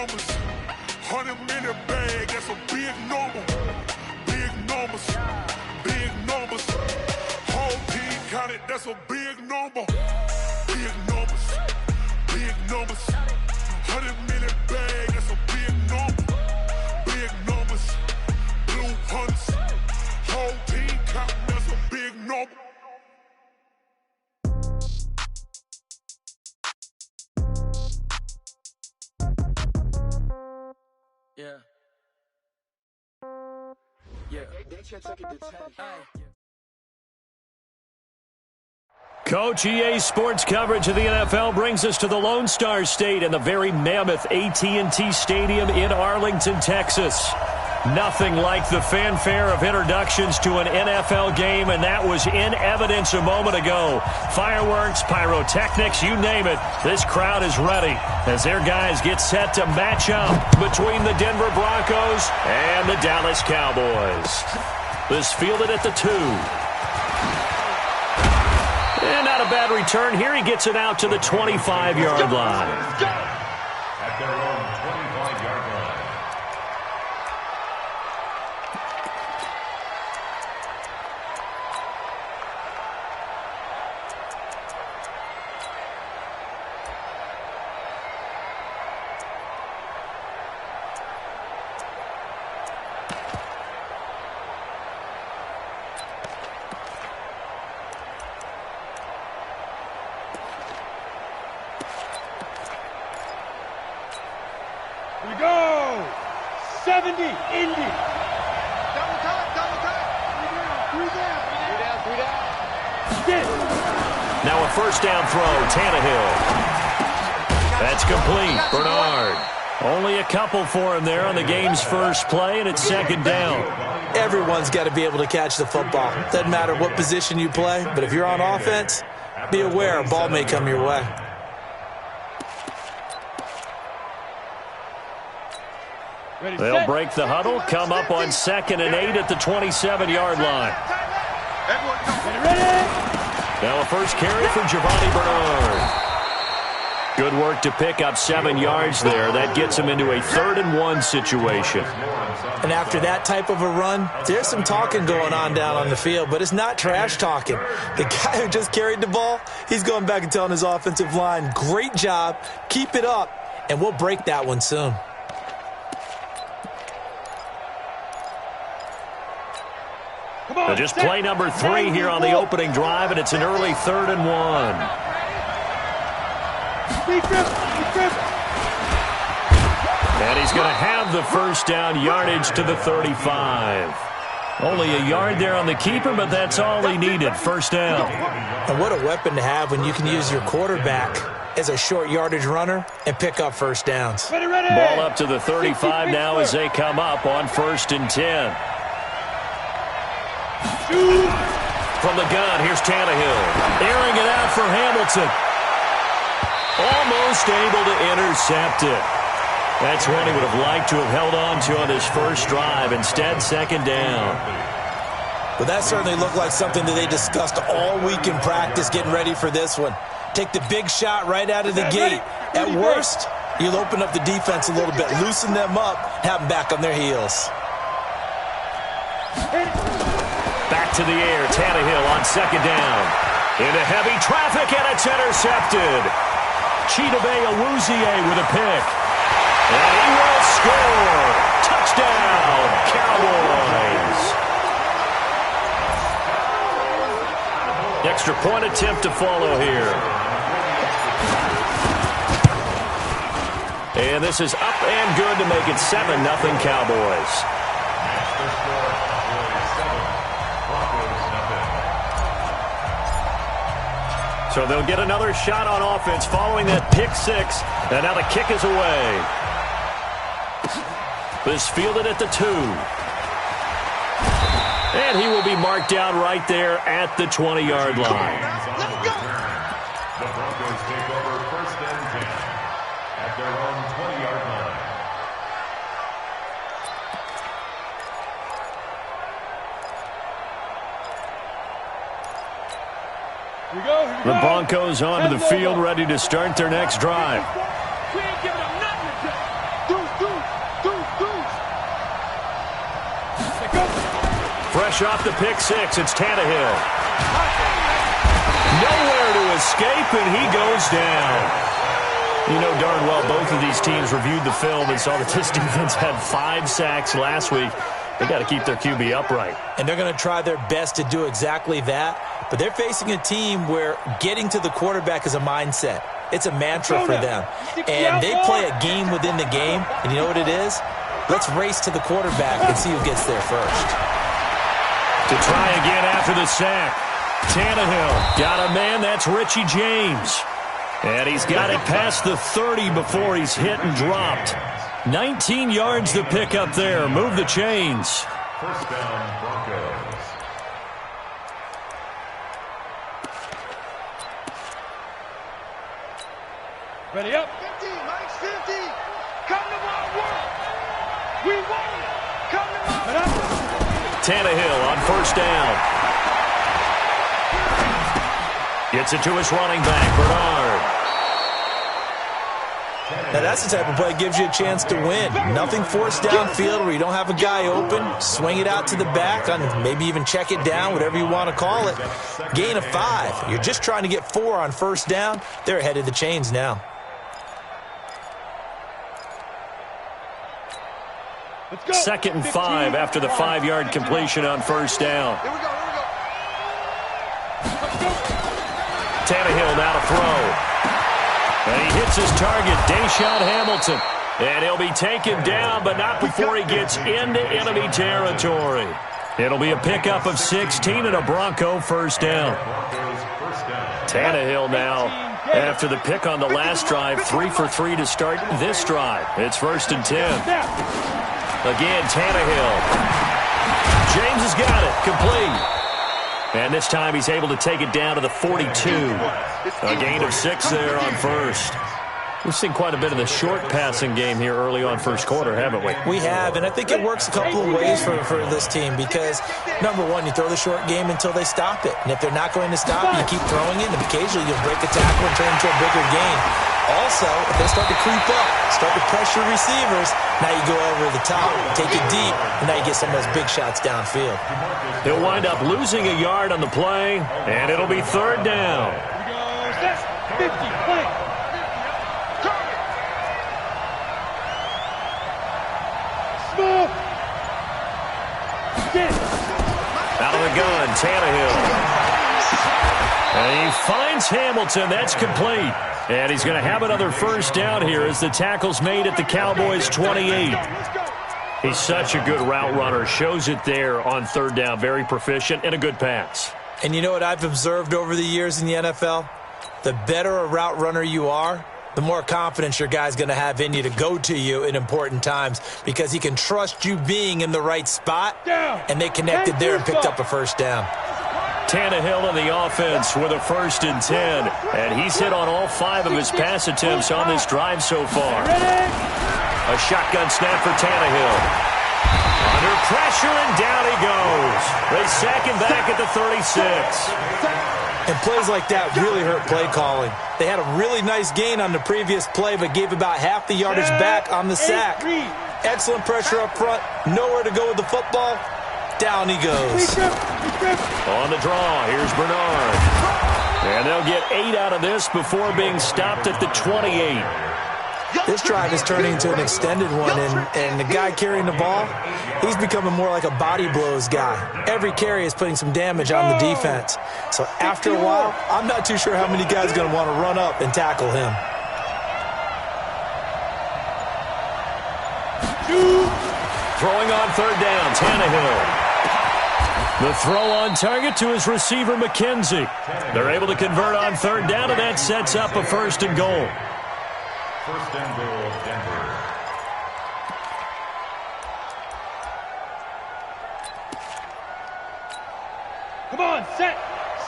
numbers. 100-minute bag, that's a big number. Big numbers, big numbers. Whole team counted, that's a big number. Big numbers, big numbers. 100-minute bag, that's a big number. Big numbers, blue hunts. Whole team counting, that's a big number. Yeah. Coach, EA Sports coverage of the NFL brings us to the Lone Star State and the very mammoth AT&T Stadium in Arlington, Texas. Nothing like the fanfare of introductions to an NFL game, and that was in evidence a moment ago. Fireworks, pyrotechnics, you name it. This crowd is ready as their guys get set to match up between the Denver Broncos and the Dallas Cowboys. This fielded at the 2. And not a bad return here. He gets it out to the 25-yard line. At their own 25-yard line. Here we go! 70, Indy! Double time! Three down! Get it! Now a first down throw, Tannehill. That's complete, Bernard. Only a couple for him there on the game's first play, and it's second down. Everyone's got to be able to catch the football. Doesn't matter what position you play, but if you're on offense, be aware a ball may come your way. They'll break the huddle, come up on 2nd and 8 at the 27-yard line. Now a first carry for Giovanni Bernard. Good work to pick up 7 yards there. That gets him into a 3rd and 1 situation. And after that type of a run, there's some talking going on down on the field, but it's not trash talking. The guy who just carried the ball, he's going back and telling his offensive line, great job, keep it up, and we'll break that one soon. Just play number 3 here on the opening drive, and it's an early 3rd and 1. And he's going to have the first down, yardage to the 35. Only a yard there on the keeper, but that's all he needed, first down. And what a weapon to have when you can use your quarterback as a short yardage runner and pick up first downs. Ball up to the 35 now as they come up on 1st and 10. From the gun, here's Tannehill. Airing it out for Hamilton. Almost able to intercept it. That's one he would have liked to have held on to on his first drive. Instead, second down. But that certainly looked like something that they discussed all week in practice getting ready for this one. Take the big shot right out of the gate. At worst, you'll open up the defense a little bit, loosen them up, have them back on their heels. Back to the air, Tannehill on second down. Into heavy traffic, and it's intercepted. Chidobe Awuzie with a pick. And he will score. Touchdown, Cowboys. Extra point attempt to follow here. And this is up and good to make it 7-0 Cowboys. So they'll get another shot on offense following that pick 6. And now the kick is away. This fielded at the 2. And he will be marked down right there at the 20-yard line. The Broncos take over 1st and 10 at their own 20-yard line. Here we go. The Broncos onto the field, ready to start their next drive. We ain't giving them nothing to do. finish off the pick six. It's Tannehill. Nowhere to escape, and he goes down. You know darn well both of these teams reviewed the film and saw that this defense had 5 sacks last week. They got to keep their QB upright. And they're going to try their best to do exactly that. But they're facing a team where getting to the quarterback is a mindset. It's a mantra for them. And they play a game within the game. And you know what it is? Let's race to the quarterback and see who gets there first. To try again after the sack. Tannehill got a man. That's Richie James. And he's got it past the 30 before he's hit and dropped. 19 yards to pick up there. Move the chains. First down, Broncos. Ready up. 50, Mike's 50. Come to my work. We won. Come to my work. Tannehill on first down. Gets it to his running back, Bernard. Now that's the type of play that gives you a chance to win. Nothing forced downfield where you don't have a guy open. Swing it out to the back, and maybe even check it down, whatever you want to call it. Gain of 5. You're just trying to get 4 on first down. They're ahead of the chains now. Let's go. 2nd and 5 after the 5-yard completion on first down. Here we go. Tannehill now to throw. And he hits his target, Deshaun Hamilton. And he'll be taken down, but not before he gets into enemy territory. It'll be a pickup of 16 and a Bronco first down. Tannehill now, after the pick on the last drive, 3 for 3 to start this drive. It's 1st and 10. Again, Tannehill. James has got it, complete. And this time he's able to take it down to the 42. A gain of 6 there on first. We've seen quite a bit of the short passing game here early on first quarter, haven't we? We have, and I think it works a couple of ways for this team because, number one, you throw the short game until they stop it. And if they're not going to stop it, you keep throwing it, and occasionally you'll break a tackle and turn into a bigger gain. Also, if they start to creep up, start to pressure receivers, now you go over the top, take it deep, and now you get some of those big shots downfield. They'll wind up losing a yard on the play, and it'll be 3rd down. Here we go. 50, play. Small. Out of the gun, Tannehill. And he finds Hamilton. That's complete. And he's going to have another first down here as the tackle's made at the Cowboys' 28. He's such a good route runner. Shows it there on 3rd down. Very proficient and a good pass. And you know what I've observed over the years in the NFL? The better a route runner you are, the more confidence your guy's going to have in you to go to you in important times because he can trust you being in the right spot, and they connected there and picked up a first down. Tannehill in the offense with a 1st and 10. And he's hit on all 5 of his pass attempts on this drive so far. A shotgun snap for Tannehill. Under pressure, and down he goes. They sack him back at the 36. And plays like that really hurt play calling. They had a really nice gain on the previous play, but gave about half the yardage back on the sack. Excellent pressure up front. Nowhere to go with the football. Down he goes. On the draw, here's Bernard. And they'll get 8 out of this before being stopped at the 28. This drive is turning into an extended one, and the guy carrying the ball, he's becoming more like a body blows guy. Every carry is putting some damage on the defense. So after a while, I'm not too sure how many guys are going to want to run up and tackle him. Throwing on 3rd down, Tannehill. The throw on target to his receiver, McKenzie. They're able to convert on 3rd down, and that sets up a 1st and goal. 1st and goal, Denver. Come on, set.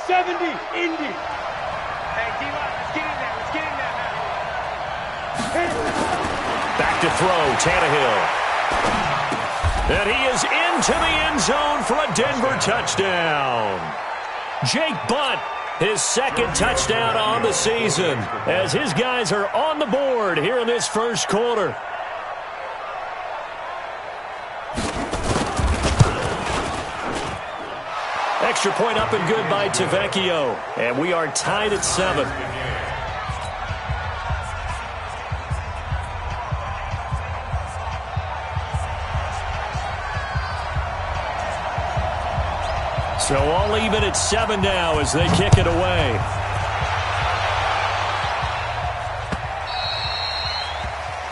70, Indy. Hey, D-Line, let's get in there. Let's get in there, man. Back to throw, Tannehill. And he is into the end zone for a Denver touchdown. Jake Butt, his 2nd touchdown on the season, as his guys are on the board here in this first quarter. extra point up and good by Tavecchio. And we are tied at 7. So all even at 7 now as they kick it away.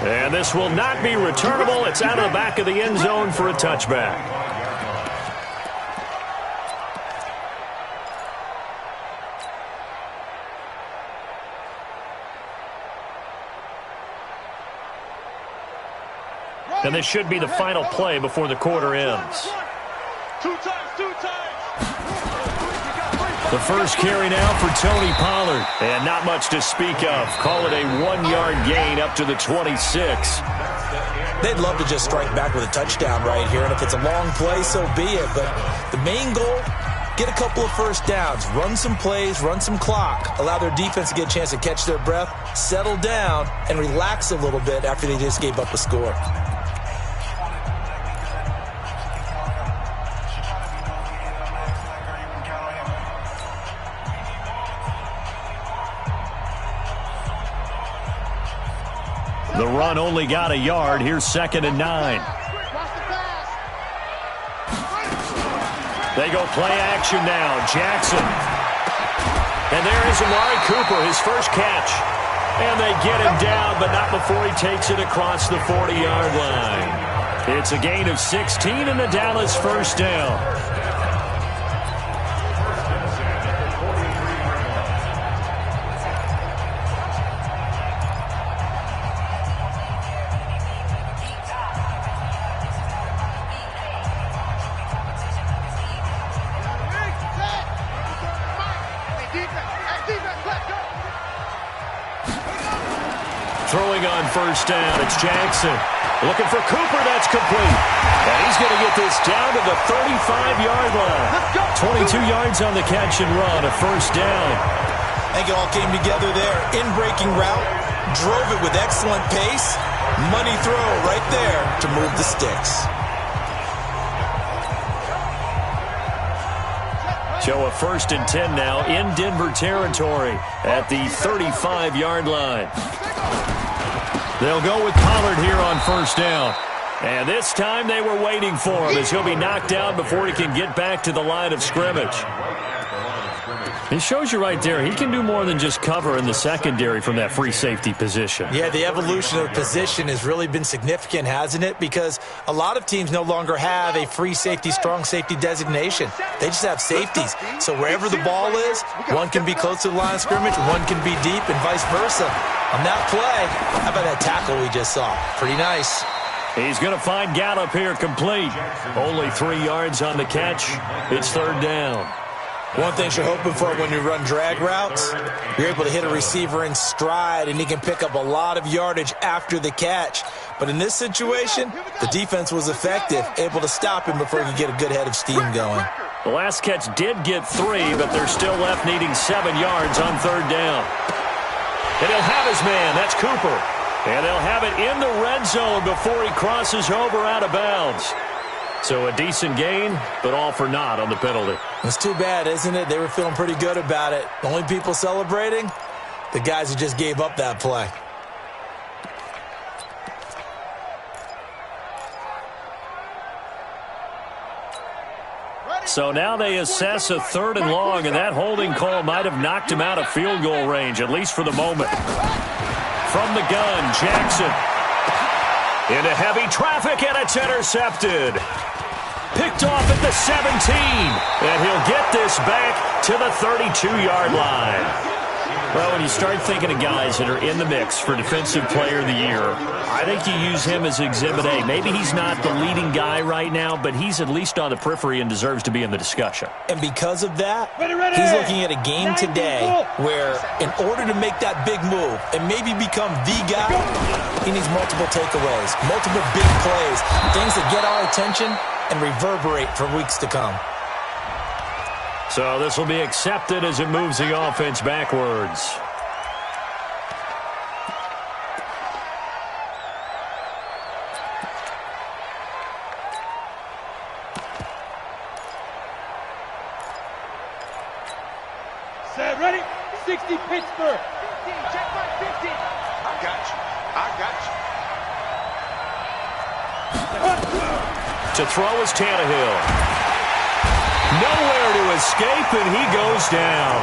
And this will not be returnable. It's out of the back of the end zone for a touchback. And this should be the final play before the quarter ends. Two times. The first carry now for Tony Pollard. And not much to speak of. Call it a 1-yard gain up to the 26. They'd love to just strike back with a touchdown right here. And if it's a long play, so be it. But the main goal, get a couple of first downs. Run some plays, run some clock. Allow their defense to get a chance to catch their breath, settle down, and relax a little bit after they just gave up a score. The run only got a yard. Here's 2nd and 9. They go play action now. Jackson. And there is Amari Cooper, his first catch. And they get him down, but not before he takes it across the 40-yard line. It's a gain of 16 and a Dallas first down. Throwing on first down, it's Jackson. Looking for Cooper, that's complete. And he's going to get this down to the 35-yard line. 22 yards on the catch and run, a first down. I think it all came together there. In-breaking route, drove it with excellent pace. Money throw right there to move the sticks. So a 1st and 10 now in Denver territory at the 35-yard line. They'll go with Pollard here on first down. And this time they were waiting for him as he'll be knocked down before he can get back to the line of scrimmage. It shows you right there, he can do more than just cover in the secondary from that free safety position. Yeah, the evolution of the position has really been significant, hasn't it? Because a lot of teams no longer have a free safety, strong safety designation. They just have safeties. So wherever the ball is, one can be close to the line of scrimmage, one can be deep, and vice versa. On that play, how about that tackle we just saw? Pretty nice. He's going to find Gallup here complete. Only 3 yards on the catch. It's 3rd down. One thing you're hoping for when you run drag routes, you're able to hit a receiver in stride, and he can pick up a lot of yardage after the catch. But in this situation, the defense was effective, able to stop him before he could get a good head of steam going. The last catch did get 3, but they're still left needing 7 yards on 3rd down. And he'll have his man. That's Cooper. And they'll have it in the red zone before he crosses over out of bounds. So a decent gain, but all for naught on the penalty. It's too bad, isn't it? They were feeling pretty good about it. The only people celebrating, the guys who just gave up that play. So now they assess a 3rd and long, and that holding call might have knocked him out of field goal range, at least for the moment. From the gun, Jackson. Into heavy traffic, and it's intercepted. Picked off at the 17, and he'll get this back to the 32-yard line. Well, when you start thinking of guys that are in the mix for Defensive Player of the Year, I think you use him as Exhibit A. Maybe he's not the leading guy right now, but he's at least on the periphery and deserves to be in the discussion. And because of that, he's looking at a game today where in order to make that big move and maybe become the guy, he needs multiple takeaways, multiple big plays, things that get our attention and reverberate for weeks to come. So this will be accepted as it moves the offense backwards. 50, Pittsburgh. 15, check my 15. I got you. To throw is Tannehill. Nowhere to escape, and he goes down.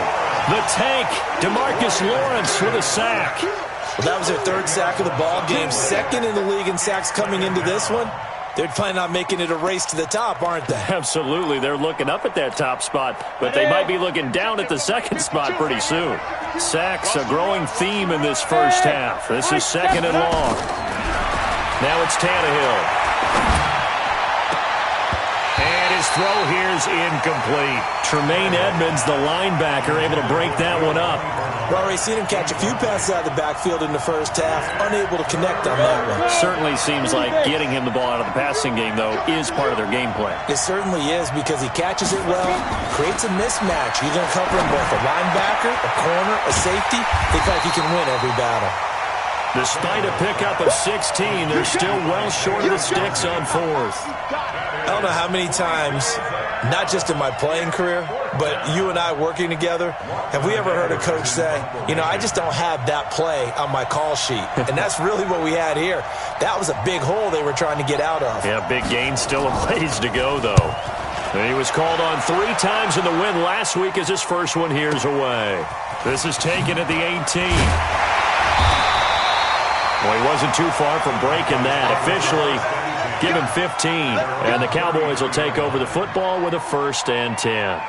The tank, DeMarcus Lawrence with a sack. Well, that was their third sack of the ball game. Second in the league in sacks coming into this one. They're planning on making it a race to the top, aren't they? Absolutely. They're looking up at that top spot, but they might be looking down at the second spot pretty soon. Sacks, a growing theme in this first half. This is second and long. Now it's Tannehill. And his throw here's incomplete. Tremaine Edmonds, the linebacker, able to break that one up. We've already seen him catch a few passes out of the backfield in the first half, unable to connect on that one. Certainly seems like getting him the ball out of the passing game, though, is part of their game plan. It certainly is because he catches it well, creates a mismatch. He's going to cover him both a linebacker, a corner, a safety. They feel like he can win every battle. Despite a pickup of 16, they're still well short of the sticks on fourth. I don't know how many times, not just in my playing career, but you and I working together, have we ever heard a coach say, you know, I just don't have that play on my call sheet. And that's really what we had here. That was a big hole they were trying to get out of. Yeah, big gain, still a ways to go, though. And he was called on 3 times in the win last week as his first one here's away. This is taken at the 18. Well, he wasn't too far from breaking that. Officially, give him 15. And the Cowboys will take over the football with a 1st and 10.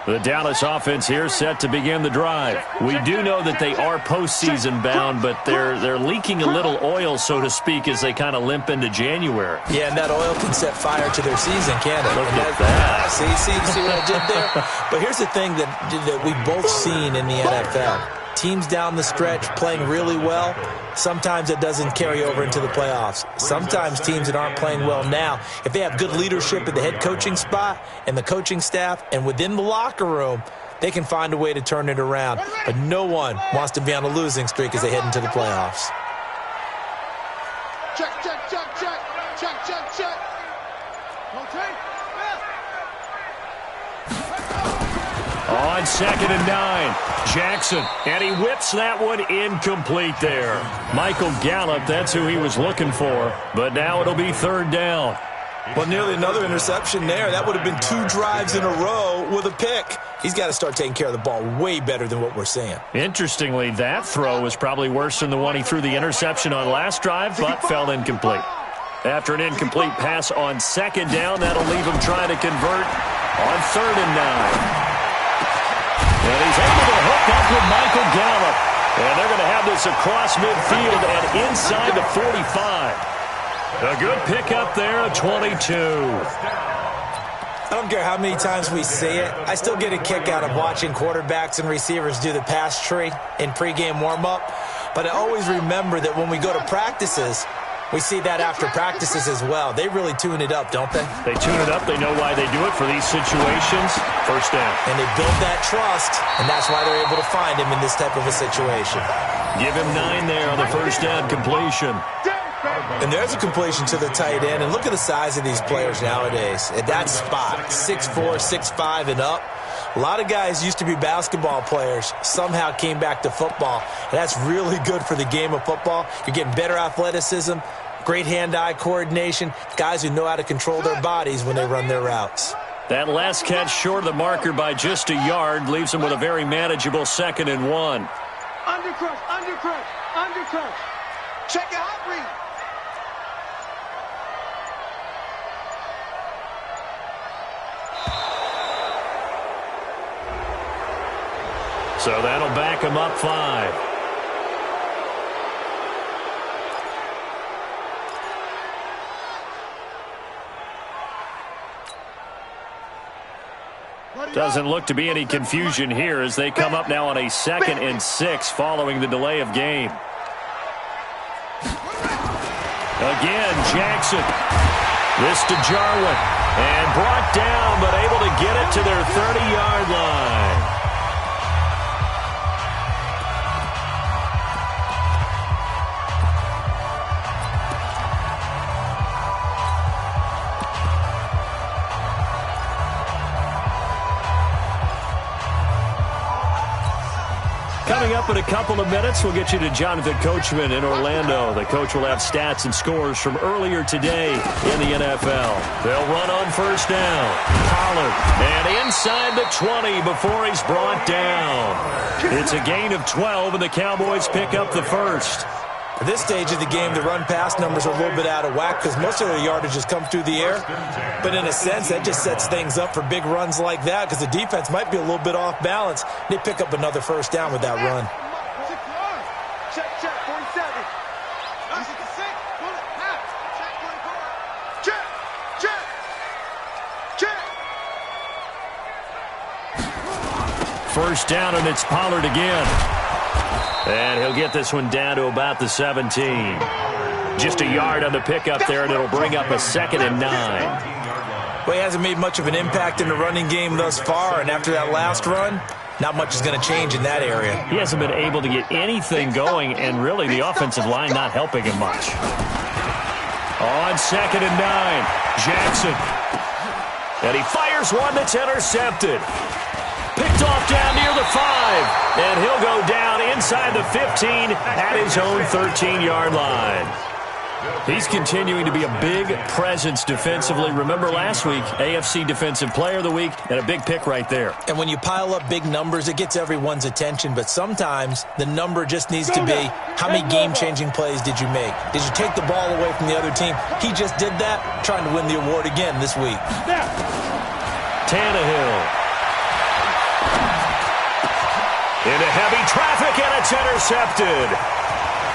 The Dallas offense here set to begin the drive. We do know that they are postseason bound, but they're leaking a little oil, so to speak, as they kind of limp into January. Yeah, and that oil can set fire to their season, can't it? Look at that. See what I did there? But here's the thing that we've both seen in the NFL. Teams down the stretch playing really well, sometimes it doesn't carry over into the playoffs. Sometimes teams that aren't playing well now, if they have good leadership at the head coaching spot and the coaching staff and within the locker room, they can find a way to turn it around. But no one wants to be on a losing streak as they head into the playoffs. Check. Okay. On 2nd and 9, Jackson, and he whips that one incomplete there. Michael Gallup, that's who he was looking for, but now it'll be 3rd down. Well, nearly another interception there. That would have been 2 drives in a row with a pick. He's got to start taking care of the ball way better than what we're seeing. Interestingly, that throw was probably worse than the one he threw the interception on last drive, but fell incomplete. After an incomplete pass on 2nd down, that'll leave him trying to convert on 3rd and 9. And he's able to hook up with Michael Gallup. And they're going to have this across midfield and inside the 45. A good pickup there at 22. I don't care how many times we see it. I still get a kick out of watching quarterbacks and receivers do the pass tree in pregame warm-up. But I always remember that when we go to practices, we see that after practices as well. They really tune it up, don't they? They tune it up. They know why they do it for these situations. 1st down. And they build that trust, and that's why they're able to find him in this type of a situation. Give him 9 there on the 1st down completion. And there's a completion to the tight end. And look at the size of these players nowadays. At that spot, 6'4", 6'5", and up. A lot of guys used to be basketball players, somehow came back to football. And that's really good for the game of football. You're getting better athleticism, great hand-eye coordination, guys who know how to control their bodies when they run their routes. That last catch short of the marker by just a yard leaves him with a very manageable 2nd and 1. Undercrush. Check it out, read. So that'll back him up 5. Doesn't look to be any confusion here as they come up now on a 2nd and 6 following the delay of game. Again, Jackson. This to Jarwin. And brought down, but able to get it to their 30-yard line. up in a couple of minutes. We'll get you to Jonathan Coachman in Orlando. The coach will have stats and scores from earlier today in the NFL. They'll run on first down. Pollard, and inside the 20 before he's brought down. It's a gain of 12, and the Cowboys pick up the first. At this stage of the game, the run-pass numbers are a little bit out of whack because most of their yardage has come through the air. But in a sense, that just sets things up for big runs like that because the defense might be a little bit off balance. They pick up another first down with that run. Check, 47. Check. First down, and it's Pollard again. And he'll get this one down to about the 17. Just a yard on the pickup there, and it'll bring up a 2nd and 9. Well, he hasn't made much of an impact in the running game thus far, and after that last run, not much is going to change in that area. He hasn't been able to get anything going, and really the offensive line not helping him much. On 2nd and 9, Jackson. And he fires one that's intercepted. Picked off down near the 5, and he'll go down inside the 15 at his own 13-yard line. He's continuing to be a big presence defensively. Remember last week, AFC Defensive Player of the Week, and a big pick right there. And when you pile up big numbers, it gets everyone's attention, but sometimes the number just needs to be, how many game-changing plays did you make? Did you take the ball away from the other team? He just did that, trying to win the award again this week. Tannehill. Into heavy traffic, and it's intercepted.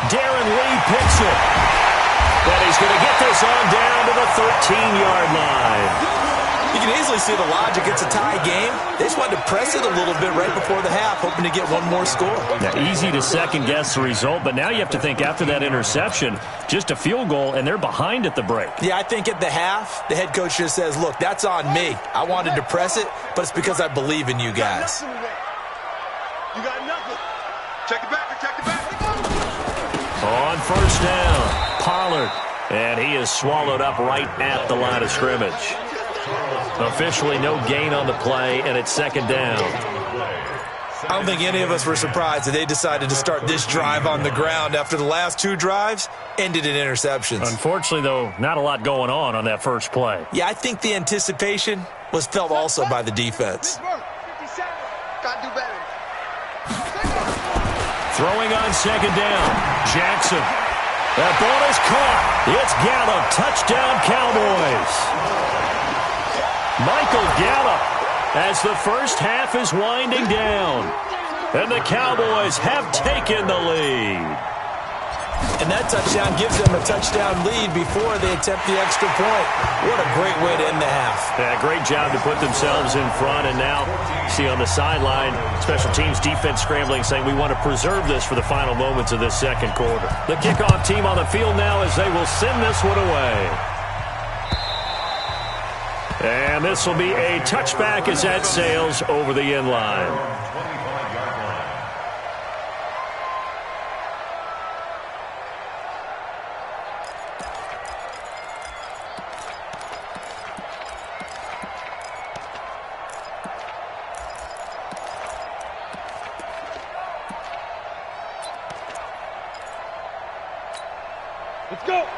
Darren Lee picks it. And he's going to get this on down to the 13-yard line. You can easily see the logic. It's a tie game. They just wanted to press it a little bit right before the half, hoping to get one more score. Now, easy to second-guess the result, but now you have to think after that interception, just a field goal, and they're behind at the break. Yeah, I think at the half, the head coach just says, look, that's on me. I wanted to press it, but it's because I believe in you guys. You got nothing. Check it back. On first down, Pollard. And he is swallowed up right at the line of scrimmage. Officially no gain on the play, and it's 2nd down. I don't think any of us were surprised that they decided to start this drive on the ground after the last 2 drives ended in interceptions. Unfortunately, though, not a lot going on that first play. Yeah, I think the anticipation was felt also by the defense. 57. Got to do better. Throwing on 2nd down, Jackson. That ball is caught. It's Gallup. Touchdown, Cowboys. Michael Gallup as the first half is winding down. And the Cowboys have taken the lead. And that touchdown gives them a touchdown lead before they attempt the extra point. What a great way to end the half. Yeah, great job to put themselves in front. And now, see on the sideline, special teams defense scrambling, saying we want to preserve this for the final moments of this second quarter. The kickoff team on the field now as they will send this one away. And this will be a touchback as that sails over the end line.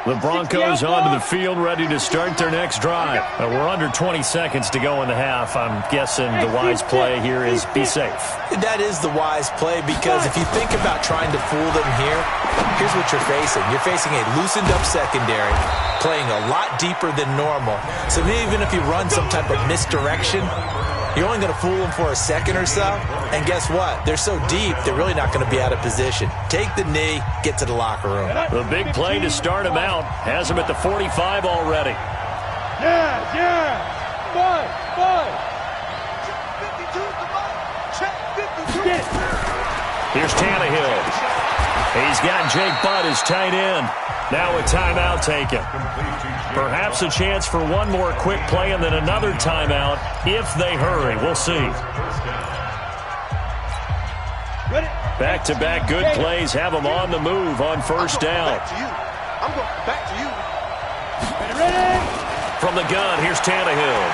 The Broncos onto the field, ready to start their next drive. We're under 20 seconds to go in the half. I'm guessing the wise play here is be safe. That is the wise play because if you think about trying to fool them here, here's what you're facing. You're facing a loosened-up secondary, playing a lot deeper than normal. So even if you run some type of misdirection, you're only going to fool them for a second or so. And guess what? They're so deep, they're really not going to be out of position. Take the knee, get to the locker room. The big play to start him out has him at the 45 already. Yeah. Five. Check 52. Here's Tannehill. He's got Jake Butt as tight end. Now a timeout taken. Perhaps a chance for one more quick play and then another timeout if they hurry. We'll see. Back-to-back good plays have them on the move on first down. I'm going back to you. Ready? From the gun, here's Tannehill.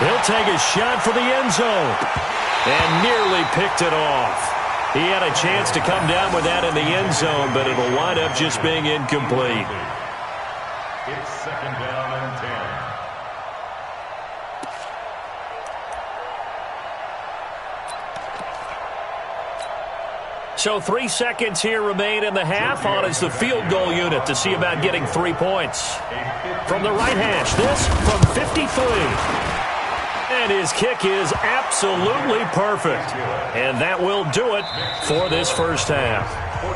He'll take a shot for the end zone and nearly picked it off. He had a chance to come down with that in the end zone, but it'll wind up just being incomplete. It's second down and 10. So 3 seconds here remain in the half. On is the field goal unit to see about getting 3 points. From the right hash, this from 53. And his kick is absolutely perfect. And that will do it for this first half.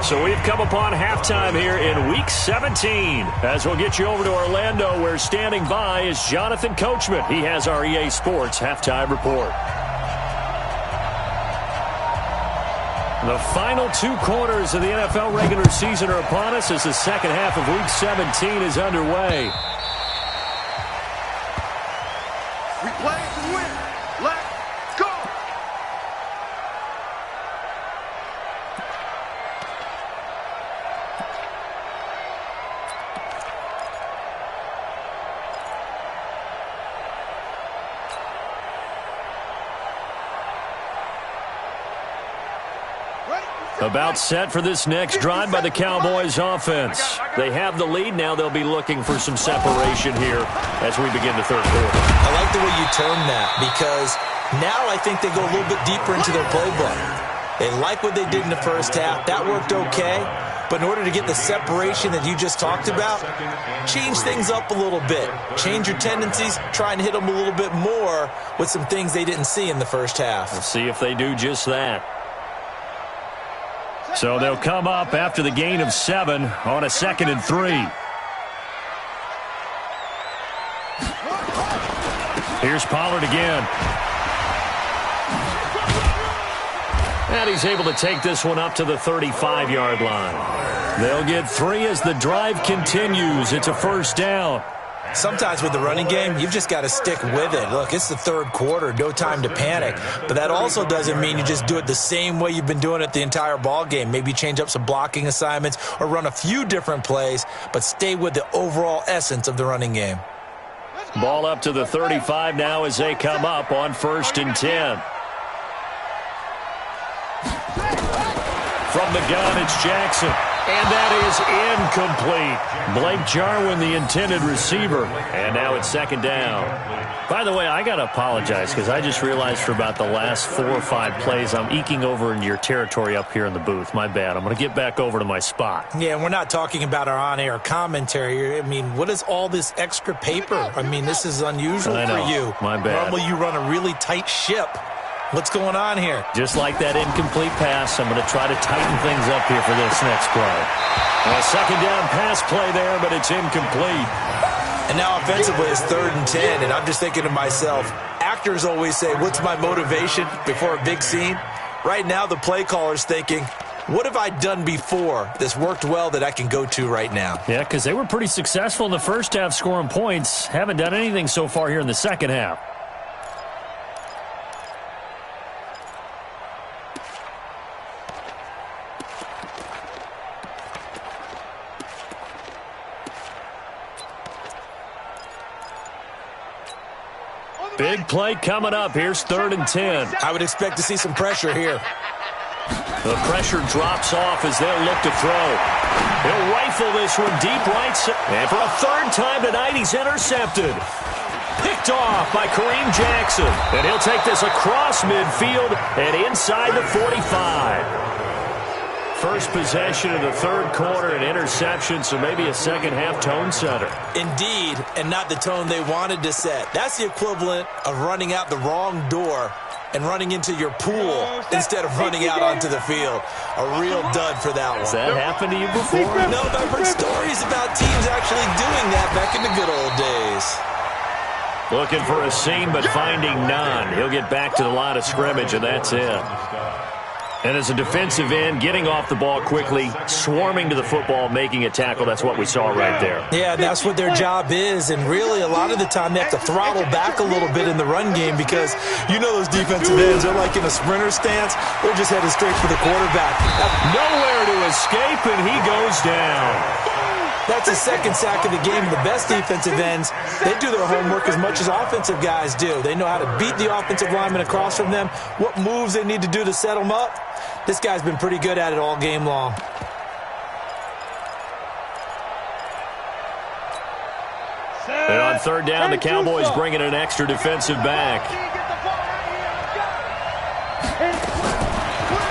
So we've come upon halftime here in Week 17. As we'll get you over to Orlando, where standing by is Jonathan Coachman. He has our EA Sports halftime report. The final 2 quarters of the NFL regular season are upon us as the second half of Week 17 is underway. We play to win. Let's go. About set for this next drive by the Cowboys offense. They have the lead. Now they'll be looking for some separation here as we begin the third quarter. I like the way you termed that, because now I think they go a little bit deeper into their playbook. They like what they did in the first half. That worked okay. But in order to get the separation that you just talked about, change things up a little bit. Change your tendencies. Try and hit them a little bit more with some things they didn't see in the first half. Let's see if they do just that. So they'll come up after the gain of 7 on a 2nd and 3. Here's Pollard again. And he's able to take this one up to the 35-yard line. They'll get 3 as the drive continues. It's a first down. Sometimes with the running game, you've just got to stick with it. Look, it's the third quarter, no time to panic. But that also doesn't mean you just do it the same way you've been doing it the entire ball game. Maybe change up some blocking assignments or run a few different plays, but stay with the overall essence of the running game. Ball up to the 35 now as they come up on 1st and 10. From the gun, it's Jackson. And that is incomplete. Blake Jarwin, the intended receiver. And now it's 2nd down. By the way, I got to apologize because I just realized for about the last 4 or 5 plays, I'm eking over into your territory up here in the booth. My bad. I'm going to get back over to my spot. Yeah, and we're not talking about our on-air commentary. I mean, what is all this extra paper? I mean, this is unusual for you. My bad. Normally you run a really tight ship. What's going on here? Just like that incomplete pass, I'm going to try to tighten things up here for this next play. A 2nd down pass play there, but it's incomplete. And now offensively it's 3rd and 10, and I'm just thinking to myself, actors always say, what's my motivation before a big scene? Right now the play caller's thinking, what have I done before that's worked well that I can go to right now? Yeah, because they were pretty successful in the first half scoring points. Haven't done anything so far here in the second half. Big play coming up. Here's 3rd and 10. I would expect to see some pressure here. The pressure drops off as they'll look to throw. He'll rifle this one deep right. And for a 3rd time tonight, he's intercepted. Picked off by Kareem Jackson. And he'll take this across midfield and inside the 45. First possession of the third quarter, an interception, so maybe a second half tone setter. Indeed, and not the tone they wanted to set. That's the equivalent of running out the wrong door and running into your pool instead of running out onto the field. A real dud for that one. Has that happened to you before? No, but I've heard stories about teams actually doing that back in the good old days. Looking for a seam, but finding none. He'll get back to the line of scrimmage, and that's it. And as a defensive end, getting off the ball quickly, swarming to the football, making a tackle, that's what we saw right there. Yeah, that's what their job is, and really a lot of the time they have to throttle back a little bit in the run game because you know those defensive ends, they're like in a sprinter stance, they're just headed straight for the quarterback. Nowhere to escape, and he goes down. That's the second sack of the game. The best defensive ends, they do their homework as much as offensive guys do. They know how to beat the offensive lineman across from them, what moves they need to do to set them up. This guy's been pretty good at it all game long. And on third down, the Cowboys bring in an extra defensive back.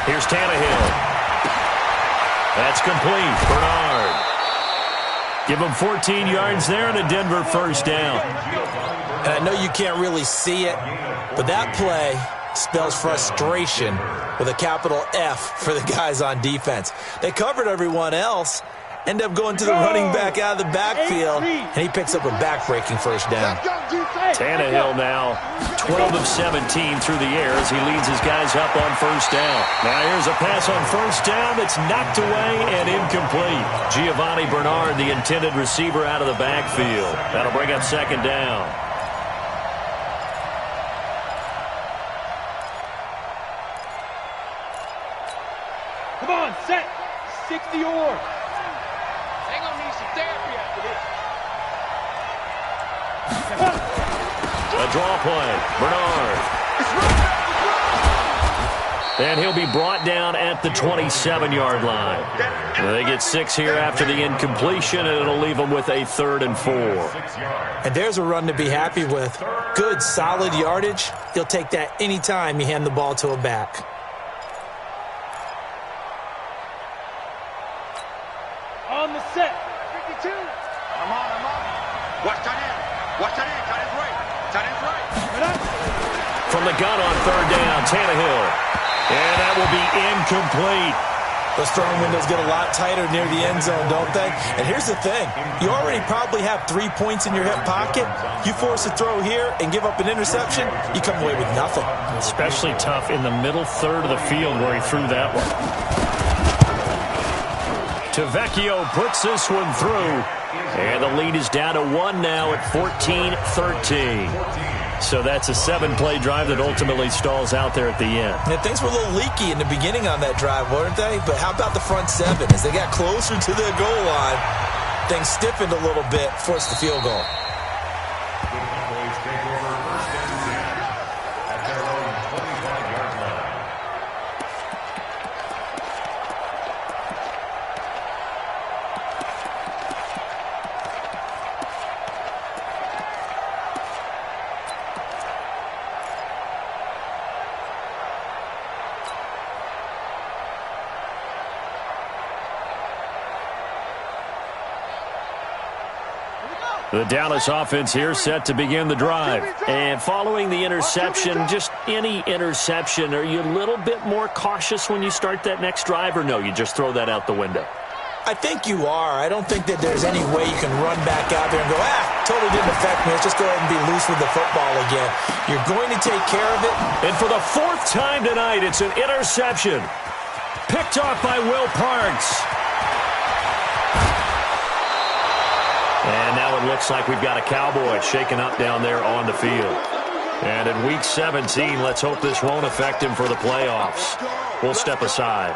Here's Tannehill. That's complete. Bernard. Give him 14 yards there and a Denver first down. And I know you can't really see it, but that play spells frustration with a capital F for the guys on defense. They covered everyone else, end up going to the running back out of the backfield, and he picks up a back-breaking first down. Tannehill now 12 of 17 through the air as he leads his guys up on first down. Now here's a pass on first down that's knocked away and incomplete. Giovanni Bernard, the intended receiver, out of the backfield. That'll bring up second down. Come on, set. 60 or. A draw play. Bernard. And he'll be brought down at the 27-yard line. They get 6 here after the incompletion, and it'll leave them with a 3rd and 4. And there's a run to be happy with. Good, solid yardage. You'll take that any time you hand the ball to a back. On the set. 52. I'm on. Watch tight end. Watch tight end. Tight end's right. Tight end's right. From the gun on third down, Tannehill. And that will be incomplete. Those throwing windows get a lot tighter near the end zone, don't they? And here's the thing. You already probably have 3 points in your hip pocket. You force a throw here and give up an interception, you come away with nothing. Especially tough in the middle third of the field where he threw that one. Tavecchio puts this one through. And the lead is down to 1 now at 14-13. So that's a 7-play drive that ultimately stalls out there at the end. And things were a little leaky in the beginning on that drive, weren't they? But how about the front 7? As they got closer to the goal line, things stiffened a little bit, forced the field goal. The Dallas offense here set to begin the drive. And following the interception, just any interception, are you a little bit more cautious when you start that next drive, or no, you just throw that out the window? I think you are. I don't think that there's any way you can run back out there and go, totally didn't affect me. Let's just go ahead and be loose with the football again. You're going to take care of it. And for the 4th time tonight, it's an interception. Picked off by Will Parks. And now it looks like we've got a Cowboy shaken up down there on the field. And in Week 17, let's hope this won't affect him for the playoffs. We'll step aside.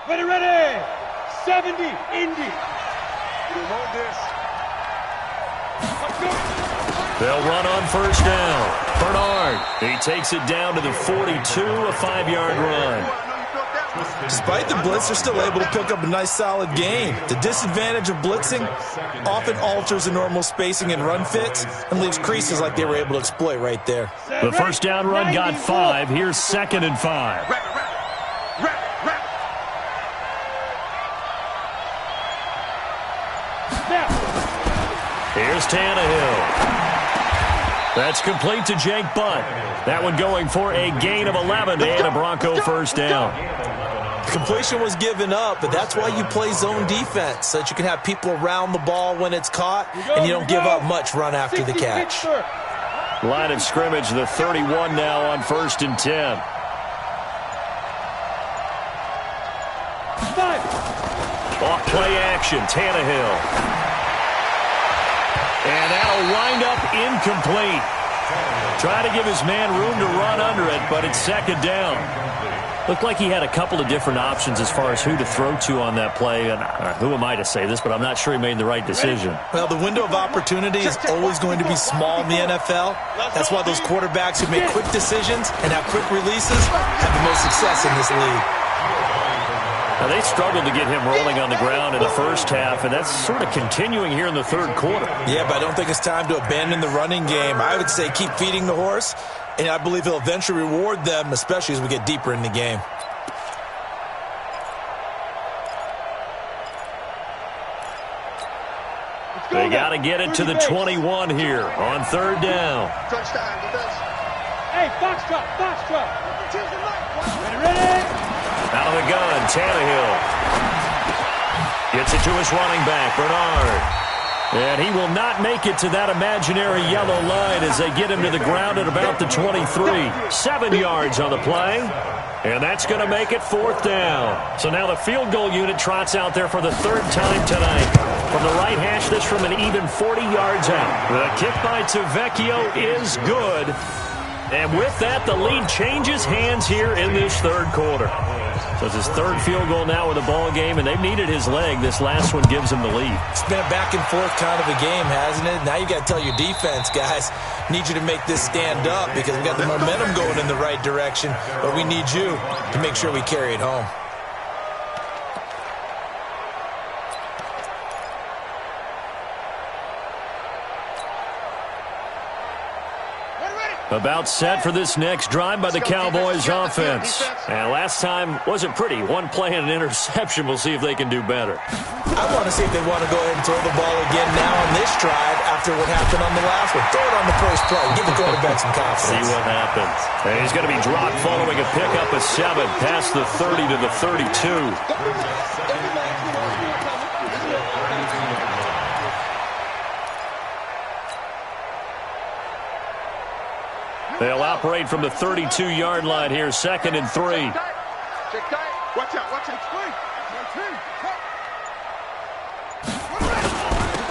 Ready. 70, Indy. You hold this. Let's go. They'll run on first down. Bernard, he takes it down to the 42, a 5-yard run. Despite the blitz, they're still able to pick up a nice, solid gain. The disadvantage of blitzing often alters the normal spacing and run fits and leaves creases like they were able to exploit right there. The first down run got 5. Here's 2nd and 5. Here's Tannehill. That's complete to Jake Butt. That one going for a gain of 11 and a Bronco first down. Completion was given up, but that's why you play zone defense, so that you can have people around the ball when it's caught, and you don't give up much run after the catch. Line of scrimmage, the 31 now on 1st and 10. Off play action, Tannehill. And that'll wind up incomplete. Trying to give his man room to run under it, but it's second down. Looked like he had a couple of different options as far as who to throw to on that play. And who am I to say this, but I'm not sure he made the right decision. Well, the window of opportunity is always going to be small in the NFL. That's why those quarterbacks who make quick decisions and have quick releases have the most success in this league. Now, they struggled to get him rolling on the ground in the first half, and that's sort of continuing here in the third quarter. Yeah, but I don't think it's time to abandon the running game. I would say keep feeding the horse, and I believe he'll eventually reward them, especially as we get deeper in the game. They got to get it to the 21 here on third down. Hey, Foxtrot, Foxtrot. Ready? Out of the gun, Tannehill. Gets it to his running back, Bernard. And he will not make it to that imaginary yellow line as they get him to the ground at about the 23. 7 yards on the play. And that's going to make it fourth down. So now the field goal unit trots out there for the third time tonight. From the right hash, this from an even 40 yards out. The kick by Tavecchio is good. And with that, the lead changes hands here in this third quarter. So it's his third field goal now with a ball game, and they've needed his leg. This last one gives him the lead. It's been a back and forth kind of a game, hasn't it? Now you got to tell your defense, guys, need you to make this stand up because we got the momentum going in the right direction, but we need you to make sure we carry it home. About set for this next drive by the Cowboys offense. And last time wasn't pretty. One play and an interception. We'll see if they can do better. I want to see if they want to go ahead and throw the ball again now on this drive after what happened on the last one. Throw it on the first play. Give the quarterback some confidence. See what happens. And he's going to be dropped following a pickup of 7 past the 30 to the 32. They'll operate from the 32-yard line here, 2nd and 3. Watch out, watch out.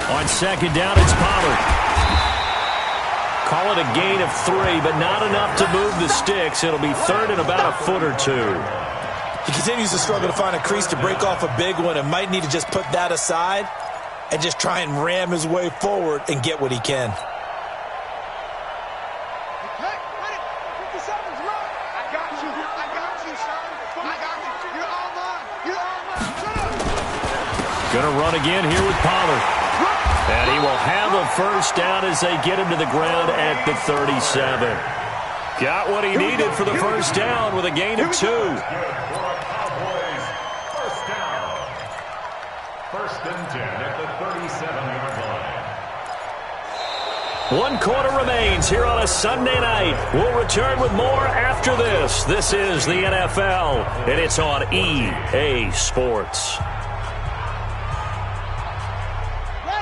On second down, it's Pollard. Call it a gain of 3, but not enough to move the sticks. It'll be third and about a foot or 2. He continues to struggle to find a crease to break off a big one and might need to just put that aside and just try and ram his way forward and get what he can. Going to run again here with Pollard. And he will have a first down as they get him to the ground at the 37. Got what he needed for the first down with a gain of 2. Cowboys, first down. 1st and 10 at the 37-yard line. 1 quarter remains here on a Sunday night. We'll return with more after this. This is the NFL, and it's on EA Sports.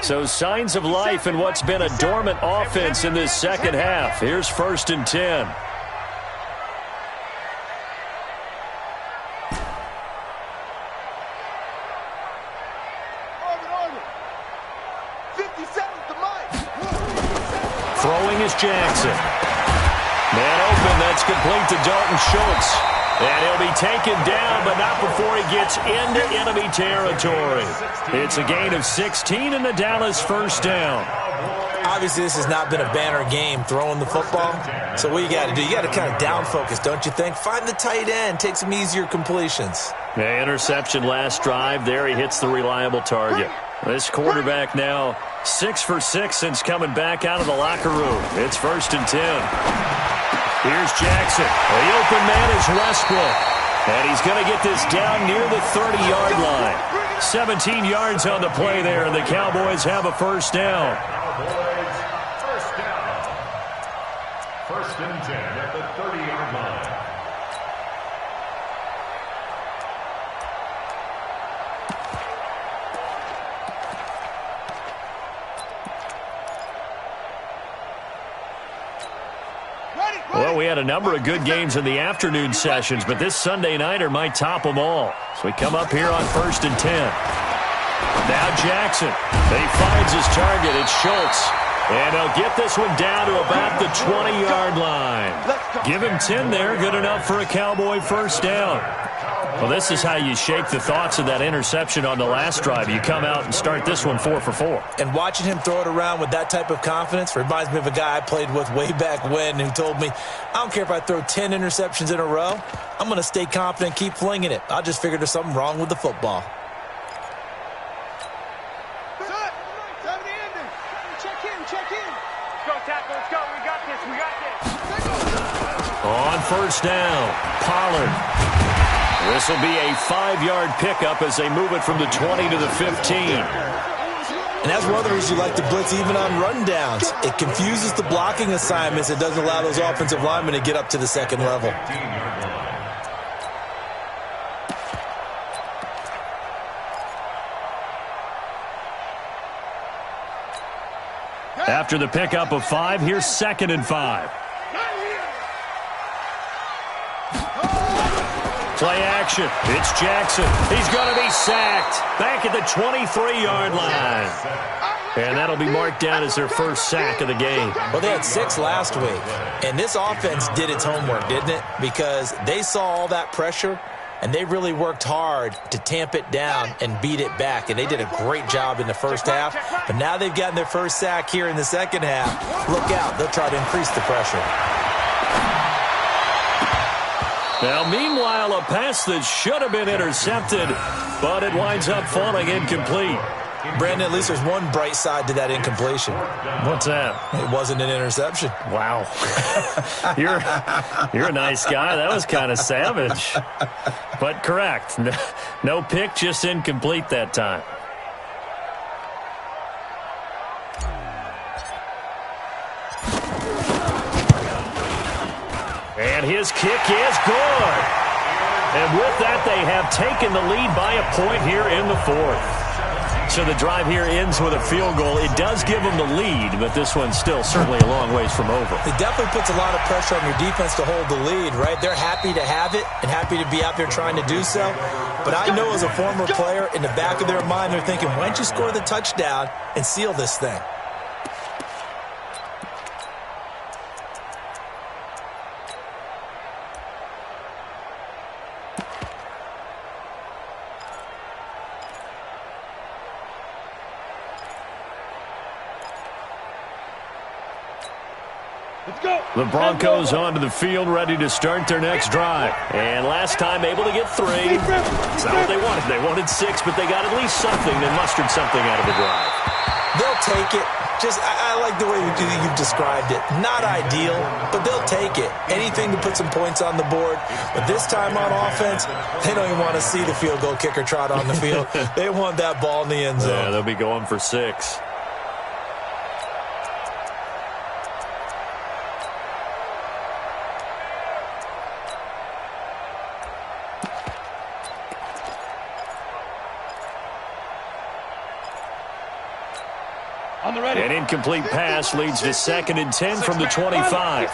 So signs of life in what's been a dormant offense in this second half. Here's 1st and 10. Throwing is Jackson. Man open, that's complete to Dalton Schultz. And he'll be taken down, but not before he gets into enemy territory. It's a gain of 16 and the Dallas first down. Obviously, this has not been a banner game throwing the football. So what you got to do, you got to kind of down focus, don't you think? Find the tight end, take some easier completions. Yeah, interception last drive. There he hits the reliable target. This quarterback now 6 for 6 since coming back out of the locker room. It's 1st and 10. Here's Jackson. The open man is Westbrook. And he's going to get this down near the 30-yard line. 17 yards on the play there, and the Cowboys have a first down. Cowboys, first down. 1st and 10 at the 30-yard line. Well, we had a number of good games in the afternoon sessions, but this Sunday nighter might top them all. So we come up here on 1st and 10. Now Jackson. He finds his target. It's Schultz. And they'll get this one down to about the 20-yard line. Give him 10 there, good enough for a Cowboy first down. Well, this is how you shake the thoughts of that interception on the last drive. You come out and start this one 4 for 4. And watching him throw it around with that type of confidence reminds me of a guy I played with way back when who told me, I don't care if I throw 10 interceptions in a row. I'm going to stay confident, keep flinging it. I just figured there's something wrong with the football. On first down, Pollard. This will be a 5-yard pickup as they move it from the 20 to the 15. And that's one of the reasons you like to blitz even on rundowns. It confuses the blocking assignments. It doesn't allow those offensive linemen to get up to the second level. After the pickup of 5, here's 2nd and 5. Play action. It's Jackson. He's going to be sacked. Back at the 23-yard line. And that'll be marked down as their first sack of the game. Well, they had 6 last week. And this offense did its homework, didn't it? Because they saw all that pressure, and they really worked hard to tamp it down and beat it back. And they did a great job in the first half. But now they've gotten their first sack here in the second half. Look out. They'll try to increase the pressure. Now, meanwhile, a pass that should have been intercepted, but it winds up falling incomplete. Brandon, at least there's one bright side to that incompletion. What's that? It wasn't an interception. Wow. You're a nice guy. That was kind of savage. But correct. No pick, just incomplete that time. And his kick is good. And with that, they have taken the lead by a point here in the 4th. So the drive here ends with a field goal. It does give them the lead, but this one's still certainly a long ways from over. It definitely puts a lot of pressure on your defense to hold the lead, right? They're happy to have it and happy to be out there trying to do so. But I know as a former player, in the back of their mind, they're thinking, why don't you score the touchdown and seal this thing? The Broncos onto the field, ready to start their next drive. And last time able to get 3. It's not what they wanted. They wanted 6, but they got at least something. They mustered something out of the drive. They'll take it. I like the way you've described it. Not ideal, but they'll take it. Anything to put some points on the board. But this time on offense, they don't even want to see the field goal kicker trot on the field. They want that ball in the end zone. Yeah, they'll be going for 6. An incomplete pass leads to 2nd and 10 from the 25.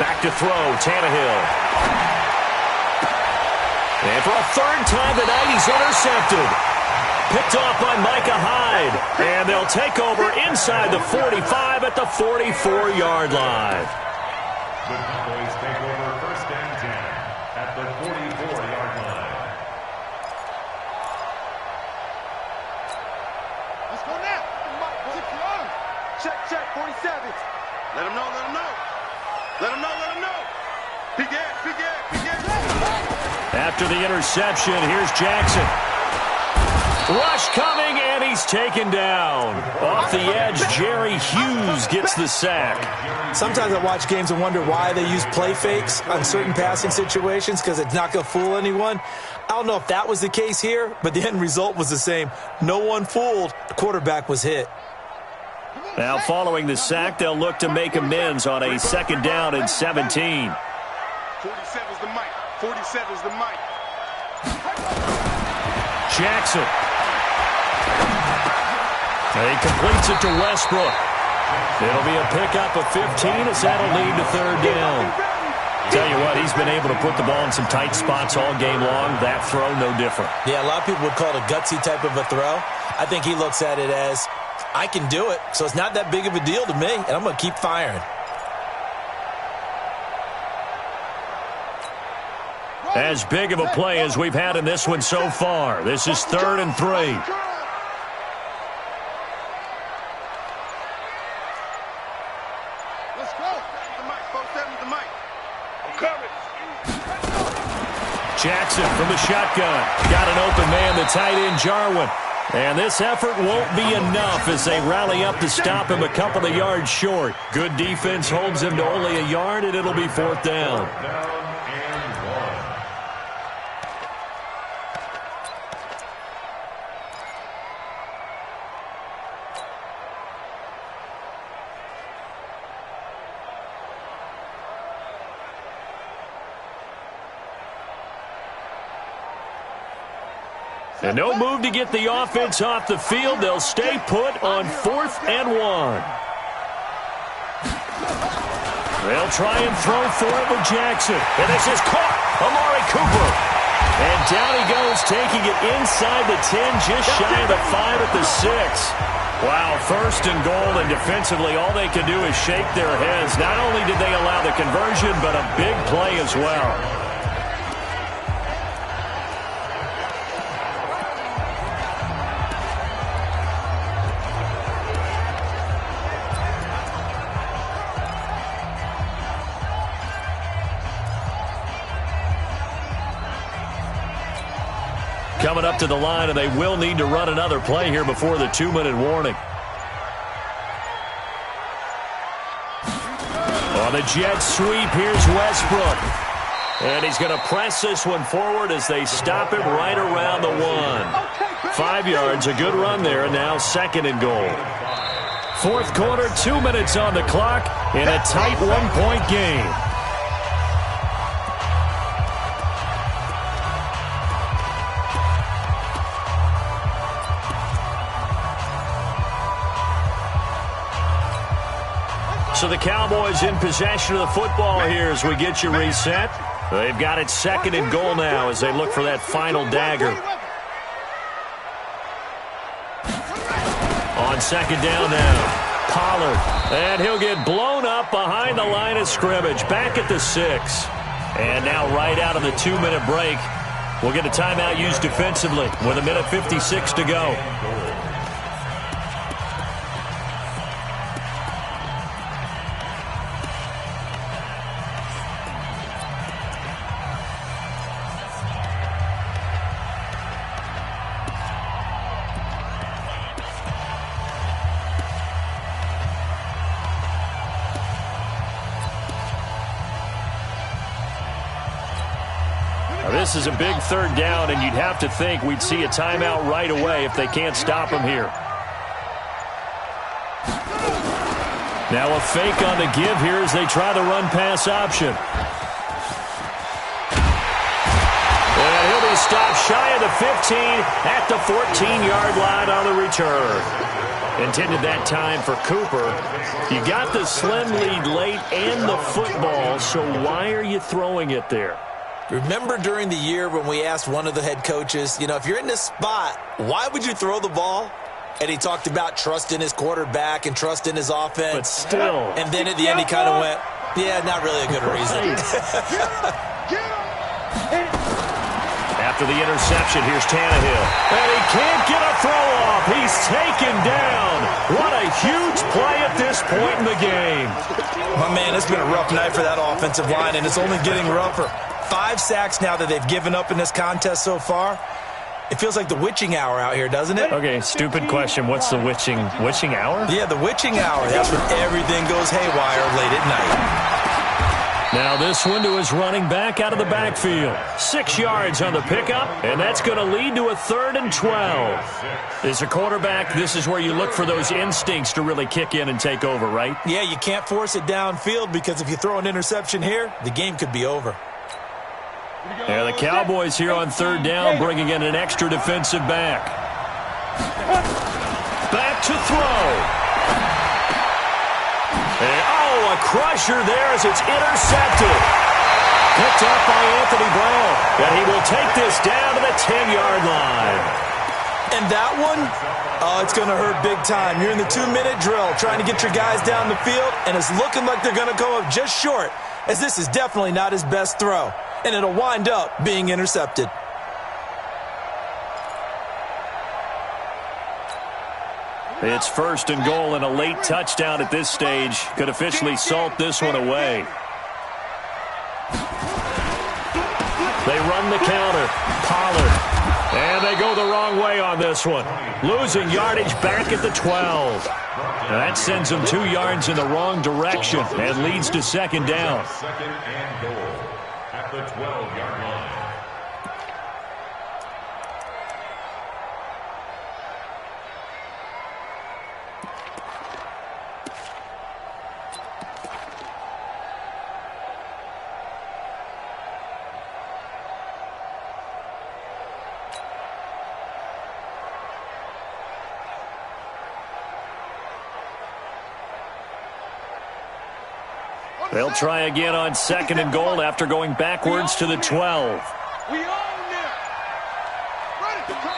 Back to throw, Tannehill. And for a 3rd time tonight, he's intercepted. Picked off by Micah Hyde. And they'll take over inside the 45 at the 44-yard line. The Cowboys take over 1st and 10 at the 44-yard line. Let's go now. Check, 47. Let him know, let him know. Let him know, let him know. Big air. After the interception, here's Jackson. Rush coming, and he's taken down. Off the edge, Jerry Hughes gets the sack. Sometimes I watch games and wonder why they use play fakes on certain passing situations, because it's not going to fool anyone. I don't know if that was the case here, but the end result was the same. No one fooled. The quarterback was hit. Now, following the sack, they'll look to make amends on a 2nd down and 17. 47's the mic. 47's the mic. Jackson. He completes it to Westbrook. It'll be a pickup of 15 as that'll lead to 3rd down. Tell you what, he's been able to put the ball in some tight spots all game long. That throw, no different. Yeah, a lot of people would call it a gutsy type of a throw. I think he looks at it as, I can do it, so it's not that big of a deal to me, and I'm going to keep firing. As big of a play as we've had in this one so far. This is 3rd and 3. Let's go. The mic, folks. The mic. I'm coming. Jackson from the shotgun. Got an open man, the tight end, Jarwin. And this effort won't be enough as they rally up to stop him a couple of yards short. Good defense holds him to only a yard, and it'll be 4th down. And no move to get the offense off the field. They'll stay put on 4th and 1. They'll try and throw for it with Jackson. And this is caught. Amari Cooper. And down he goes, taking it inside the 10, just shy of the 5 at the 6. Wow, 1st and goal, and defensively all they can do is shake their heads. Not only did they allow the conversion, but a big play as well. Coming up to the line, and they will need to run another play here before the 2-minute warning. On the jet sweep, here's Westbrook. And he's going to press this one forward as they stop him right around the 1. 5 yards, a good run there, and now 2nd and goal. 4th quarter, 2 minutes on the clock in a tight 1-point game. So the Cowboys in possession of the football here as we get you reset. They've got it 2nd and goal now as they look for that final dagger. On 2nd down now, Pollard. And he'll get blown up behind the line of scrimmage, back at the 6. And now right out of the 2-minute break, we'll get a timeout used defensively with 1:56 to go. This is a big 3rd down, and you'd have to think we'd see a timeout right away if they can't stop him here. Now a fake on the give here as they try the run-pass option. And he'll be stopped shy of the 15 at the 14-yard line on the return. Intended that time for Cooper. You got the slim lead late and the football, so why are you throwing it there? Remember during the year when we asked one of the head coaches, you know, if you're in this spot, why would you throw the ball? And he talked about trust in his quarterback and trust in his offense. But still. And then at the end he kind of went, yeah, not really a good reason. After the interception, here's Tannehill. And he can't get a throw off. He's taken down. What a huge play at this point in the game. My man, it's been a rough night for that offensive line, and it's only getting rougher. 5 sacks now that they've given up in this contest so far. It feels like the witching hour out here, doesn't it? Okay, stupid question. What's the witching hour? Yeah, the witching hour. That's when everything goes haywire late at night. Now this one to his running back out of the backfield. 6 yards on the pickup, and that's going to lead to a 3rd and 12. As a quarterback, this is where you look for those instincts to really kick in and take over, right? Yeah, you can't force it downfield because if you throw an interception here, the game could be over. Yeah, the Cowboys here on 3rd down, bringing in an extra defensive back. Back to throw. And, a crusher there as it's intercepted. Picked up by Anthony Brown. And he will take this down to the 10-yard line. And that one, it's going to hurt big time. You're in the 2-minute drill trying to get your guys down the field, and it's looking like they're going to come up just short, as this is definitely not his best throw. And it'll wind up being intercepted. It's 1st and goal, and a late touchdown at this stage could officially salt this one away. They run the counter. Pollard. And they go the wrong way on this one. Losing yardage back at the 12. That sends them 2 yards in the wrong direction and leads to 2nd down. 2nd and goal at the 12-yard line. They'll try again on 2nd and goal after going backwards to the 12.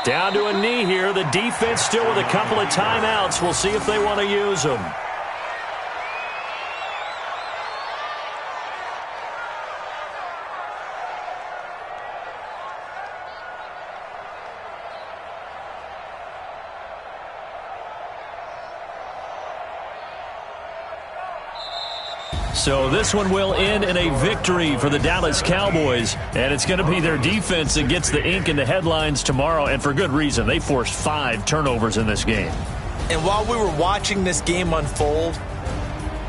Down to a knee here. The defense still with a couple of timeouts. We'll see if they want to use them. So this one will end in a victory for the Dallas Cowboys, and it's going to be their defense that gets the ink in the headlines tomorrow, and for good reason. They forced 5 turnovers in this game. And while we were watching this game unfold,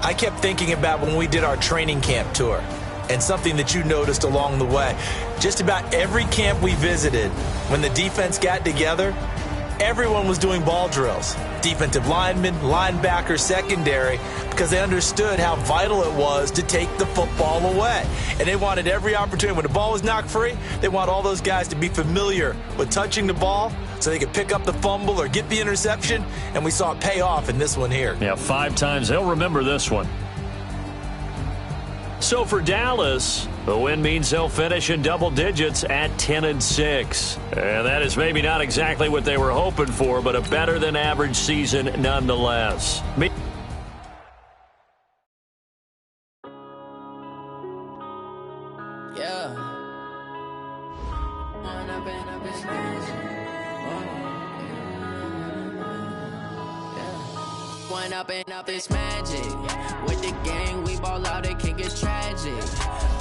I kept thinking about when we did our training camp tour, and something that you noticed along the way. Just about every camp we visited, when the defense got together, everyone was doing ball drills. Defensive linemen, linebacker, secondary, because they understood how vital it was to take the football away. And they wanted every opportunity. When the ball was knocked free, they want all those guys to be familiar with touching the ball so they could pick up the fumble or get the interception, and we saw it pay off in this one here. Yeah, 5 times. They'll remember this one. So for Dallas, the win means they'll finish in double digits at 10-6. And that is maybe not exactly what they were hoping for, but a better than average season nonetheless. Up this magic with the gang, we ball out, it can get tragic.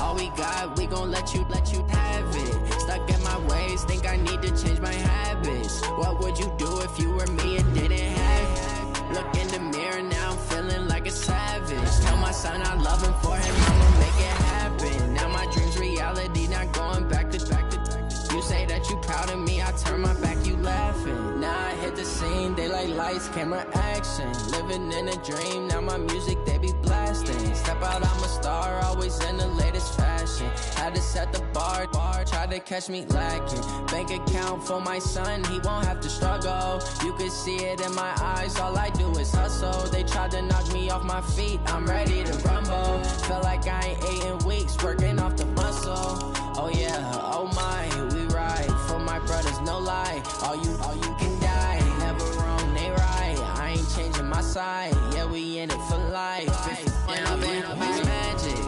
All we got, we gon' let you have it. Stuck in my ways, think I need to change my habits. What would you do if you were me and didn't have it? Look in the mirror now, I'm feeling like a savage. Tell my son I love him, for him I'ma make it happen. Now my dreams reality, not going back to. You say that you proud of me, I turn my back, you laughing. Now I hit the scene, they like lights, camera, action. Living in a dream, now my music, they be blasting. Step out, I'm a star, always in the latest fashion. Had to set the bar, try to catch me lacking. Bank account for my son, he won't have to struggle. You can see it in my eyes, all I do is hustle. They tried to knock me off my feet, I'm ready to rumble. Feel like I ain't ate in weeks, working off the muscle. Oh yeah, oh my, we ride for my brothers, no lie. All you can die, never wrong, they right. I ain't changing my side, yeah, we in it for life. Yeah, it's magic.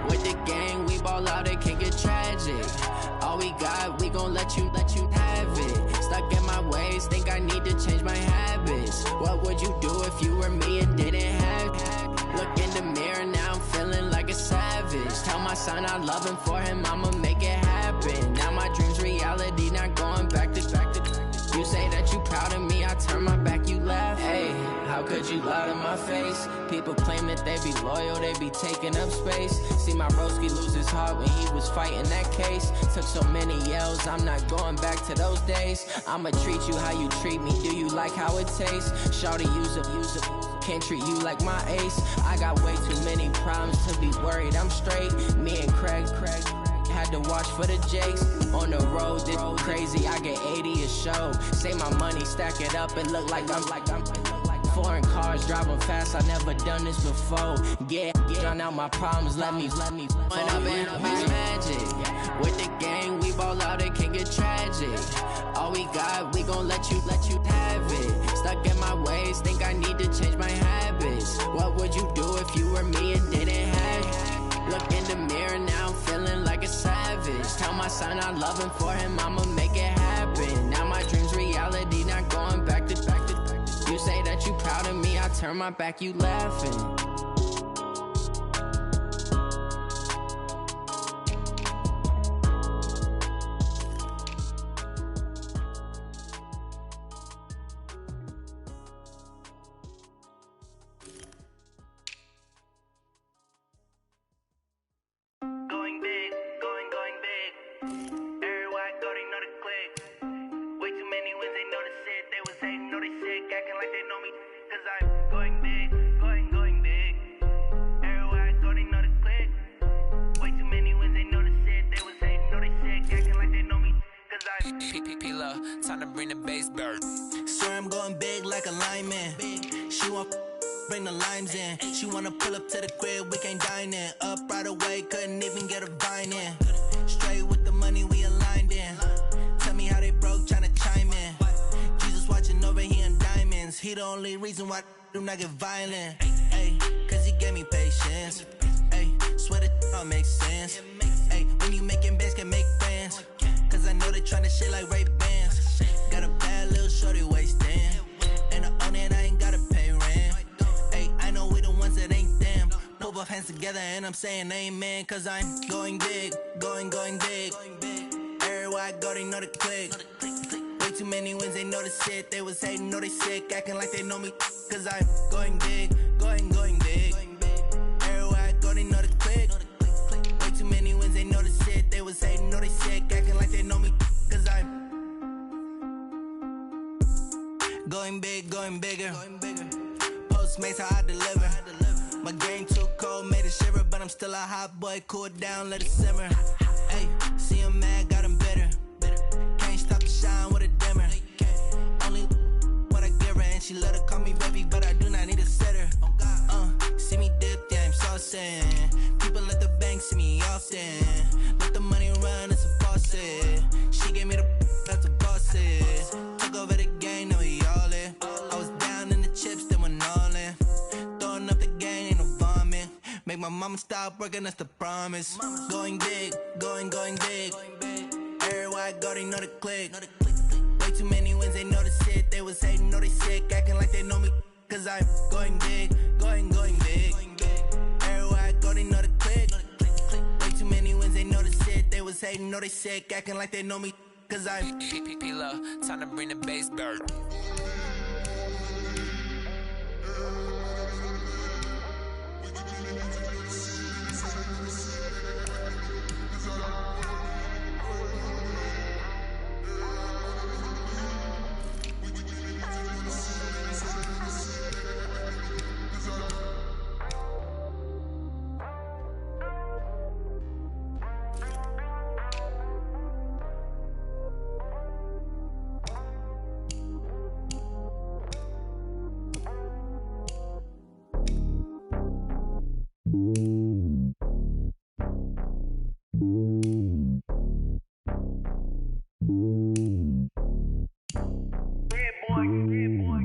With the gang, we ball out, it can get tragic. All we got, we gon' let you have it. Stuck in my ways, think I need to change my habits. What would you do if you were me and didn't have it? Look in the mirror, now I'm feeling like a savage. Tell my son I love him, for him I'ma make it happen. Now my dreams reality, not going back to. You say that you proud of me, I turn my back, you laugh. Hey, how could you lie to my face? People claim that they be loyal, they be taking up space. See my broski lose his heart when he was fighting that case. Took so many yells, I'm not going back to those days. I'ma treat you how you treat me, do you like how it tastes? Shawty, use it, can't treat you like my ace. I got way too many problems to be worried, I'm straight. Me and Craig had to watch for the Jakes. On the road, this crazy, I get 80 a show. Say my money, stack it up, and look like I'm Foreign cars driving fast, I never done this before. Drown out my problems, let me fall up in this magic. With the gang, we ball out, it can get tragic. All we got, we gon' let you have it. Stuck in my ways, think I need to change my habits. What would you do if you were me and didn't have it? Look in the mirror now, I'm feeling like a savage. Tell my son I love him, for him I'ma make it happen. Now my dream's reality, not going back to. You say that you proud of me, I turn my back, you laughing. Time to bring the bass bird. Swear I'm going big like a lineman. She want bring the limes in. She wanna pull up to the crib, we can't dine in. Up right away, couldn't even get a vine in. Straight with the money, we aligned in. Tell me how they broke, tryna chime in. Jesus watching over here in diamonds. He the only reason why I do not get violent. Ay, cause he gave me patience. Ay, swear that all makes sense. Ay, when you making bands, can make friends. Cause I know they tryna shit like Ray-Bans. Got a bad little shorty wasting. And I own it, I ain't gotta pay rent. Ay, I know we the ones that ain't them. Put both hands together and I'm saying amen. Cause I'm going big, going big. Everywhere I go, they know the click. Way too many wins, they know the shit. They was hating, know they sick, acting like they know me. Cause I'm going big, going big. Everywhere I go, they know the click. Way too many wins, they know the shit. They was hating, know they sick, acting like they know me. Cause I'm going big, going bigger. Postmates how I deliver. My game too cold, made it shiver. But I'm still a hot boy, cool it down, let it simmer. Hey, see him mad, got him bitter. Can't stop the shine with a dimmer. Only what I give her, and she let her call me baby, but I do not need a sitter. See me dip, yeah, I'm saucing. People let the bank see me often. Let the money run, it's a faucet. She gave me the that's a boss it. Took over the game, now we all in. I was down in the chips, then went all in. Throwing up the gang, ain't no vomit. Make my mama stop working, that's the promise. Going big, going big. Everywhere I go, they know the click. Way too many wins, they know the shit. They was hating, know they sick, acting like they know me. Cause I'm going big, going big. Everywhere I go, they know the click. Way too many wins, they know the shit. They was hating, know they sick, acting like they know me. Cause I'm P-P-P-Lo, time to bring the bass bird.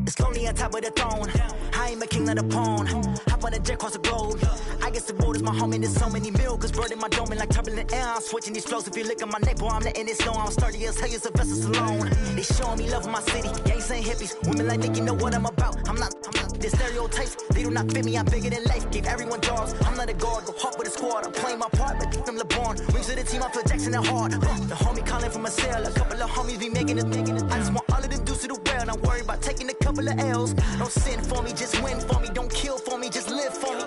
It's lonely on top of the throne. I ain't a king of the pawn. Hop on a jet across the globe. I guess the road is my home and there's so many milk. Cause bird in my dome and like turbulent air. I'm switching these flows. If you look at my neck, boy, I'm letting it slow. I'm sturdy as hell, as Sylvester Stallone. They showing me love in my city. Gangs and hippies. Women like Nick, you know what I'm about. I'm not the stereotypes. They do not fit me. I'm bigger than life. Gave everyone jobs. I'm not a guard. Go hard with a squad. I'm playing my part, but I'm LeBron. Wings of the team, I feel Jackson and hard. The homie calling from a cell. A couple of homies be making it. I just want all of them dudes to do well. Not worry about taking a couple of L's. Don't sin for me, just win for me. Don't kill for me, just live for me.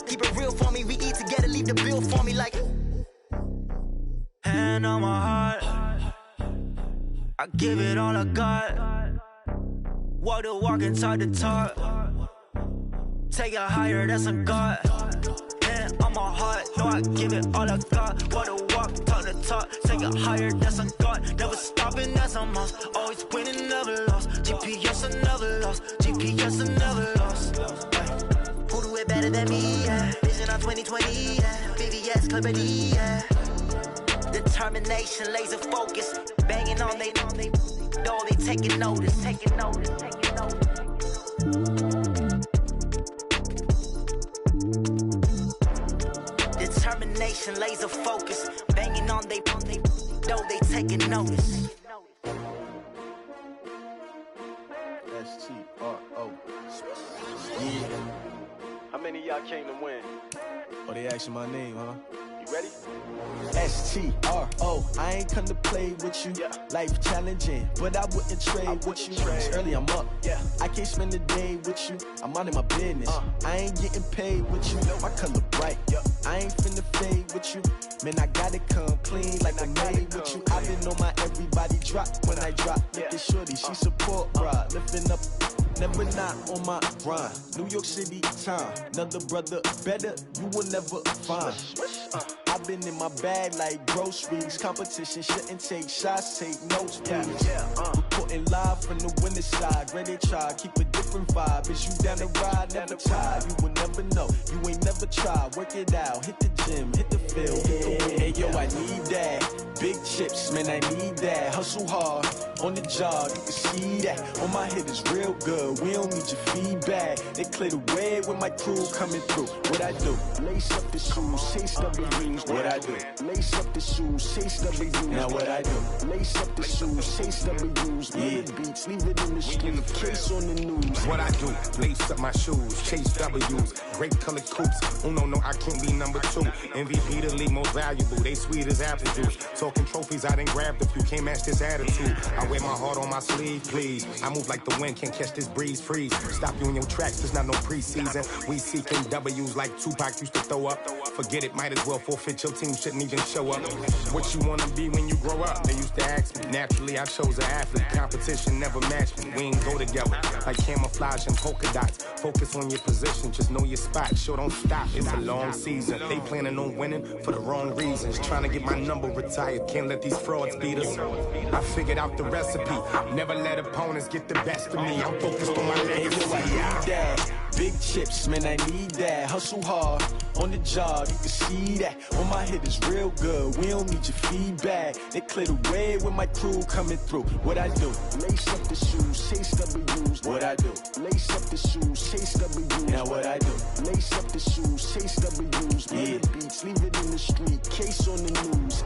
Keep it real for me. We eat together, leave the bill for me like. Hand on my heart, I give it all I got. Walk the walk and talk the talk. Take it higher, that's a God. Hand on my heart, know I give it all I got. Walk the walk, talk the top, take it higher, that's a God. Never stopping, that's a must. Always winning, never lost. GPS, I never lost. GPS, I never lost. Who do it better than me? Yeah. Vision on 2020, yeah. VVS, Clarity, yeah. Determination, laser focus. Banging on they taking notice, taking notice, taking notice. Determination, laser focus. Banging on they taking notice. STRO. Yeah. How many of y'all came to win? Oh, they asking my name, huh? You ready? STRO. I ain't come to play with you. Yeah. Life challenging, but I wouldn't trade with you. It's early, I'm up. Yeah. I can't spend the day with you. I'm out in my business. I ain't getting paid with you. My color bright. Yeah. I ain't finna fade with you. Man, I gotta come clean like I made with you. I've been on my everybody drop when I drop. Look at shorty, she support, bruh. Lifting up. Never not on my grind. New York City time. Another brother better, you will never find. I've been in my bag like groceries. Competition shouldn't take shots, take notes, please. Reporting live from the winning side. Ready to try, keep a different vibe. Is you down the ride, never tired. You will never know, you ain't never tried. Work it out, hit the gym, hit the field, hit the win. Hey yo, I need that. Big chips, man, I need that. Hustle hard, on the job, you can see that. On my hit is real good, we don't need your feedback. They clear the way with my crew coming through. What I do? Lace up the shoes, chase double rings. What I do? Lace up the shoes, chase double rings. Now what I do? Lace up the shoes, chase double rings. Yeah. Beats, leave it in the street, case on the news. What I do? Lace up my shoes, chase W's. Great colored coops. Oh no, I can't be number 2. MVP the league most valuable. They sweet as apple juice. Talking trophies, I done grabbed a few. Can't match this attitude. I wear my heart on my sleeve, please. I move like the wind, can't catch this breeze, freeze. Stop you in your tracks, there's not no preseason. We seeking W's like Tupac used to throw up. Forget it, might as well forfeit. Your team shouldn't even show up. What you wanna be when you grow up? They used to ask me. Naturally, I chose an athlete. Competition never matched me. We ain't go together like camouflage and polka dots. Focus on your position, just know your spot. Sure, don't stop. It's a long season. They planning on winning for the wrong reasons. Trying to get my number retired. Can't let these frauds beat us. I figured out the recipe. Never let opponents get the best of me. I'm focused on my legacy. Big chips, man, I need that. Hustle hard, on the job, you can see that. On my hit is real good, we don't need your feedback. They clear the way with my crew coming through. What I do? Lace up the shoes, chase W's. What I do? Lace up the shoes, chase W's. Now what I do? Lace up the shoes, chase W's. Yeah. Beats, leave it in the street, case on the news.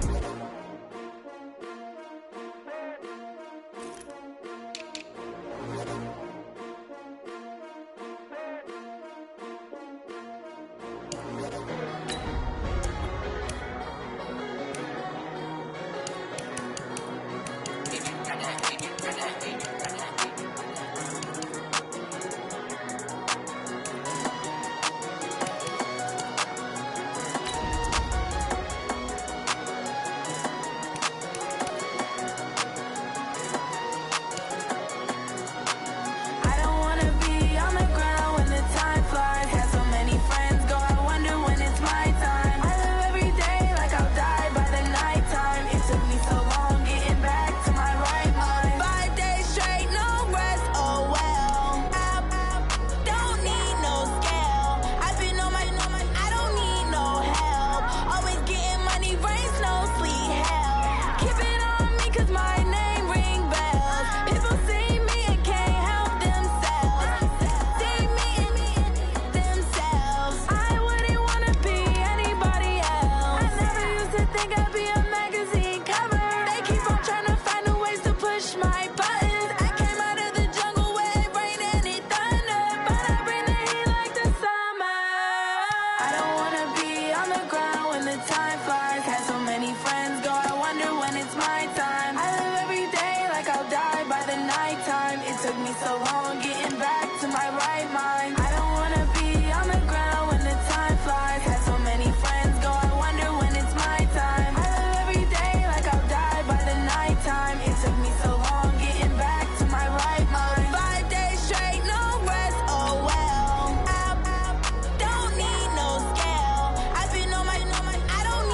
I don't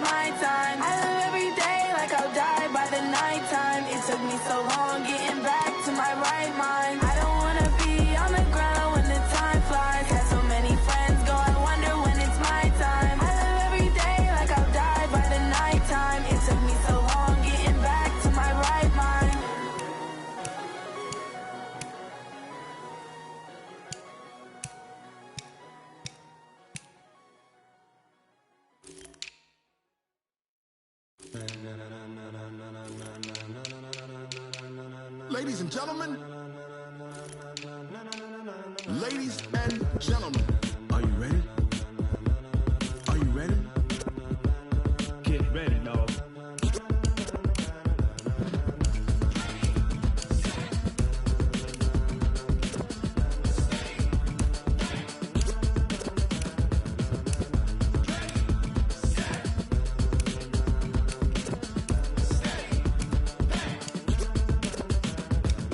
my time. I live every day like I'll die by the nighttime. It took me so long getting back to my right mind. I don't wanna be on the ground when the time flies. Had so many friends go, I wonder when it's my time. I live every day like I'll die by the nighttime. It took me so long getting back to my right mind. Ladies and gentlemen, ladies and gentlemen, are you ready? Are you ready? Get ready, dog.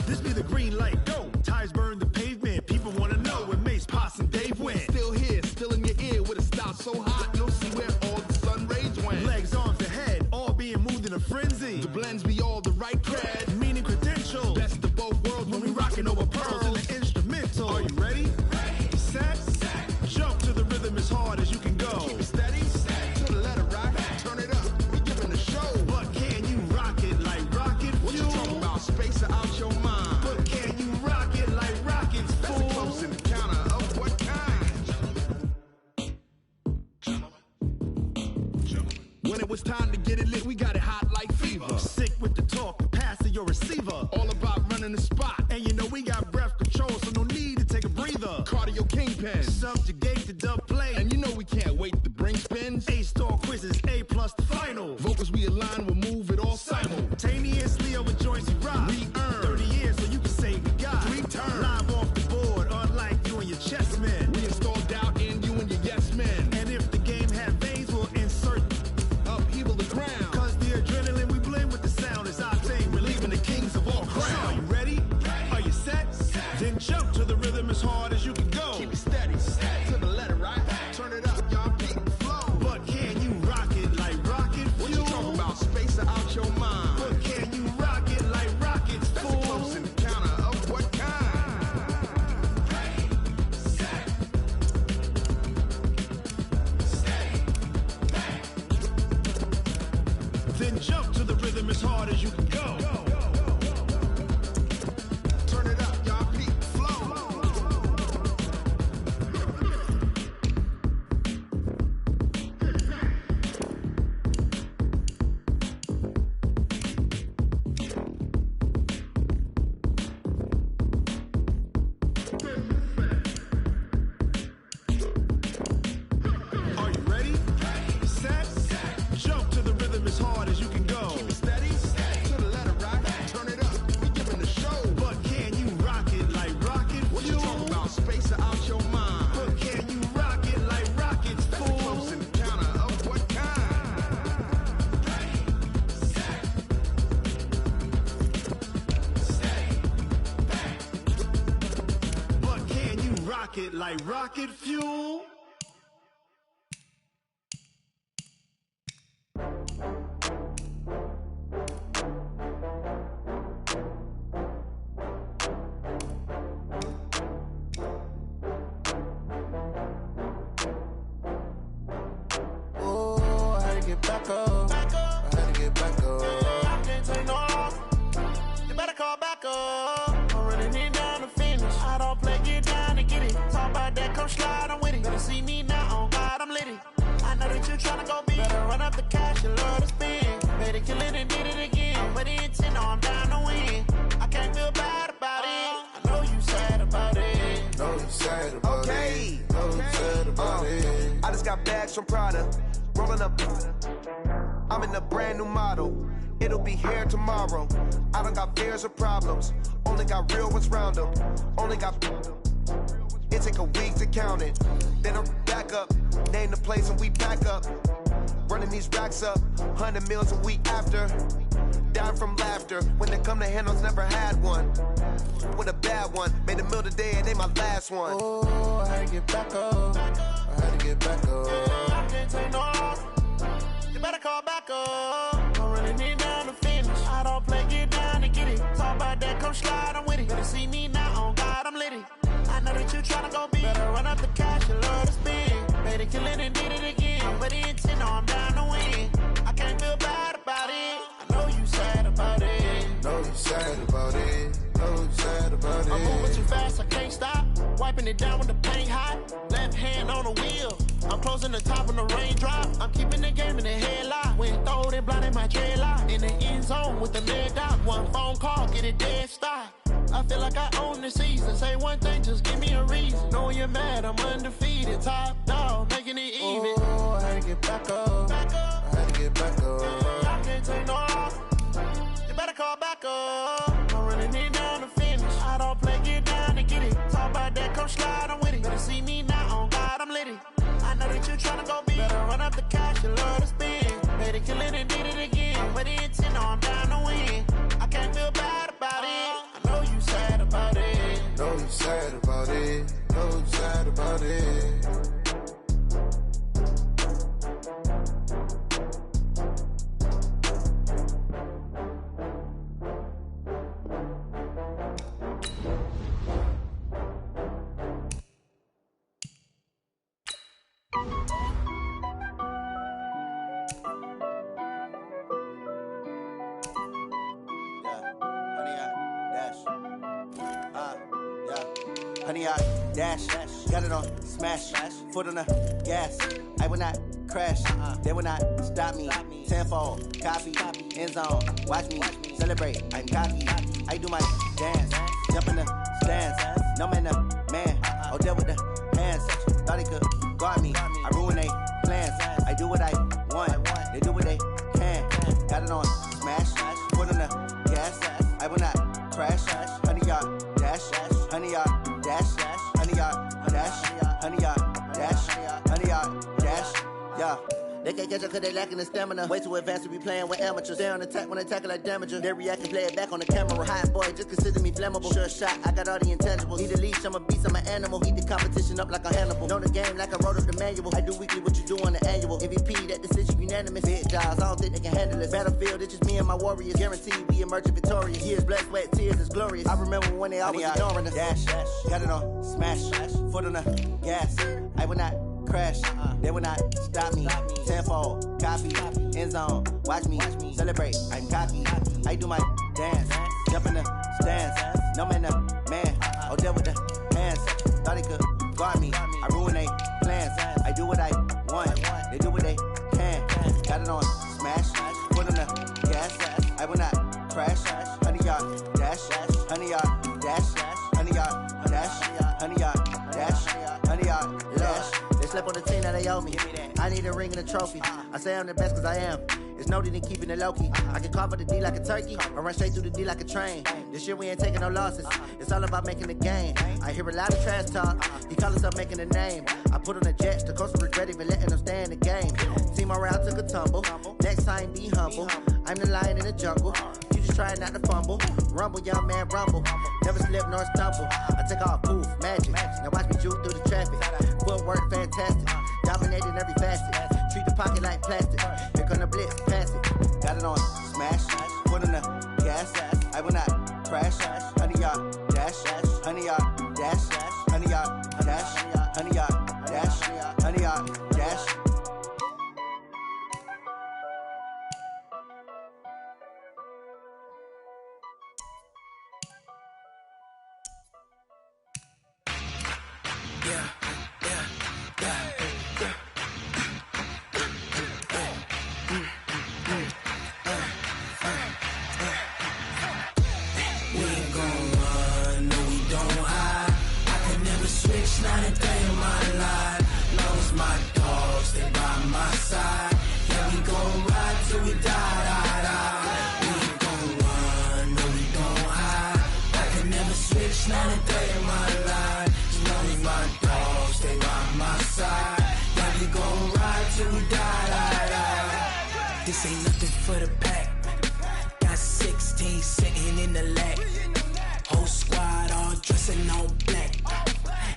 This be the green light, go. Tires burn the pavement. People wanna know where Mace, Pops, and Dave went. Still here, still in your ear with a style so hot, you'll see where all the sun rays went. Legs, arms, and head, all being moved in a frenzy. The blends be all the right cred, Meaning credentials. best of both worlds when we rockin' over pearls. in the instrumental. Are you ready? Set, jump to the rhythm as hard as you can go. Keep it steady, to the letter rock, turn it up, we giving the show. But can you rock it like rocket What you fuel? talking about? Space out your mind. But can you rock it like rockets, That's a fool? close encounter of what kind? When it was time to get it lit, we got it hot like fever. Sick with the talk, the pass to your receiver. All about running the spot. And you know we got breath control, so no need to take a breather. Cardio kingpin. Subjugate the dub play. And you know we can't wait to bring spins. A-star quizzes, A+ the final. Vocals we align, we'll move it all Simultaneously over joints we rock. We earn 30 years, so you can say we got 3 turns. Live off the board, unlike you and your chess men. We install doubt in you and your yes men. And if the game had veins, we'll insert Upheaval the ground. Cause the adrenaline we blend with the sound is our thing, relieving the kings of all crowns. So are you ready? Are you set? Then jump to the rhythm as hard as you can go. Keep it steady, to the letter right. Turn it up, y'all peak the flow. But can you rock it like rocket fuel? What you talking about? Space out your mind. But can you rock it like rockets, That's a fool? close encounter of what kind? Then jump to the rhythm as hard as you can go. Turn it up, y'all peak the flow. Are you ready? Set, jump to the rhythm as hard as you can go. Keep it steady, to the letter right. Turn it up, we giving the show. But can you rock it like rocket What you fuel? talking about? Space out your mind. But can you rock it like rockets, That's a close fool? encounter of what kind? But can you rock it like rocket fuel? Oh, I had to get back up. I had to get back up. I can't take no loss. You better call back up. I'm running it down to finish. I don't play, get down to get it. Talk about that, come slide, I'm with it. Better see me now, on God, I'm litty. I know that you tryna go big. Better run up the cash, you love to spend. Better kill it and did it again. I'm with the intent, no, I'm down to win. I can't feel bad about it. I know you sad about it. Know you sad about it. Know you sad about it. I just got bags from Prada. Rolling up. I'm in a brand new model. It'll be here tomorrow. I don't got fears or problems. Only got real ones round them. Only got. It take a week to count it. Then I'm back up. Name the place and we back up. Running these racks up. 100 meals a week after. Down from laughter. When they come to handles, never had one. With a bad one. Made a meal today and they my last one. Oh, I had to get back up. I had to get back up. I can't take no loss. You better slide, I'm with it. Better see me now, on God, I'm litty. I know that you tryna go big. Better run up the cash, you love to spend. Made it killing and did it again. But the intent, no, I'm down to win. I can't feel bad about it. I know you sad about it. Know you sad about it. Know you sad about it. I'm moving too fast, I can't stop. Wiping it down with the paint hot. Left hand on the wheel. I'm closing the top when the raindrop. I'm keeping the game in the headlock. When throwed and blinded my dreadlock. In the end zone with the leg dot. One phone call, get it dead stop. I feel like I own the season. Say one thing, just give me a reason. Knowing you're mad, I'm undefeated. Top dog, making it even. Oh, I had to get back up. I had to get back up. I can't take no loss. You better call back up. I'm running it down to finish. I don't play, get down to get it. Talk about that, come slide, I'm with it. Better see me now, on God, I'm litty. I know that you tryna go big. Better run up the cash, you love to spend. Made it kill it and did it again. But the intent, no, I'm down to win. I can't feel bad about it. I know you sad about it. Know you sad about it. Know you sad about it. Honey, I dash, got it on smash, foot on the gas. I will not crash, they will not stop me. Tenfold, copy, end zone, watch me celebrate. I'm cocky, I do my dance, jump in the stands. No man, the man, oh there with the hands. Thought he could guard me, I ruin they plans. I do what I want, they do what they can. Got it on smash, foot on the gas. I will not crash, honey, y'all dash, honey, y'all dash, honey, y'all dash, honey, y'all dash, honey, y'all dash, yeah. They can't catch up cause they lacking the stamina. Way too advanced to be playing with amateurs. Stay on attack when they tackle like damager. They react and play it back on the camera. Hot boy, just consider me flammable. Sure shot, I got all the intangibles. Need a leash, I'm a beast, I'm an animal. Heat the competition up like a Hannibal. Know the game like I wrote up the manual. I do weekly what you do on the annual. MVP, that decision unanimous. Big jobs, I don't think they can handle this. Battlefield, it's just me and my warriors. Guaranteed we emerge victorious. Years, blood, sweat, tears, it's glorious. I remember when they always ignoring us. Dash, got it on smash, foot on the gas. I will not crash, they will not stop me. Tenfold, copy, end zone, watch me celebrate. I'm cocky, I do my dance, jump in the stands. No man, the man, oh there with the hands. Thought he could guard me, I ruin they plans. I do what I want, they do what they can. Got it on smash, foot on the gas. I will not crash, honey, y'all dash, honey, y'all dash, honey, y'all dash, honey, y'all dash, honey, y'all dash. They slept on the team that they owe me. I need a ring and a trophy. I say I'm the best cause I am. It's no need in keeping it low-key. I can carve up the D like a turkey or run straight through the D like a train. This year we ain't taking no losses. It's all about making the game. I hear a lot of trash talk. He call himself making a name. I put on the Jets. The coach will regret even letting them stay in the game. Team morale took a tumble. Next time be humble. I'm the lion in the jungle. You just try not to fumble. Rumble, young man, rumble. Never slip nor stumble. I take off, poof, magic. Now watch me juke through the traffic. Footwork fantastic. Dominating every facet. Treat the pocket like plastic. Here come the blitz, pass it. Got it on smash. Foot on the gas. I will not crash. Honey, y'all dash. Honey, y'all dash. Honey, y'all dash. Honey, y'all dash. Honey, y'all dash. Not a day in my life. Lost my dogs, they by my side. Yeah, we gon' ride till we die. We ain't gon' run, no, we don't hide. I can never switch, not a day in my life. Lost my dogs, they by my side. Yeah, we gon' ride till we die. This ain't nothing for the pack. Got 16 sitting in the lap. Whole squad all dressing all black.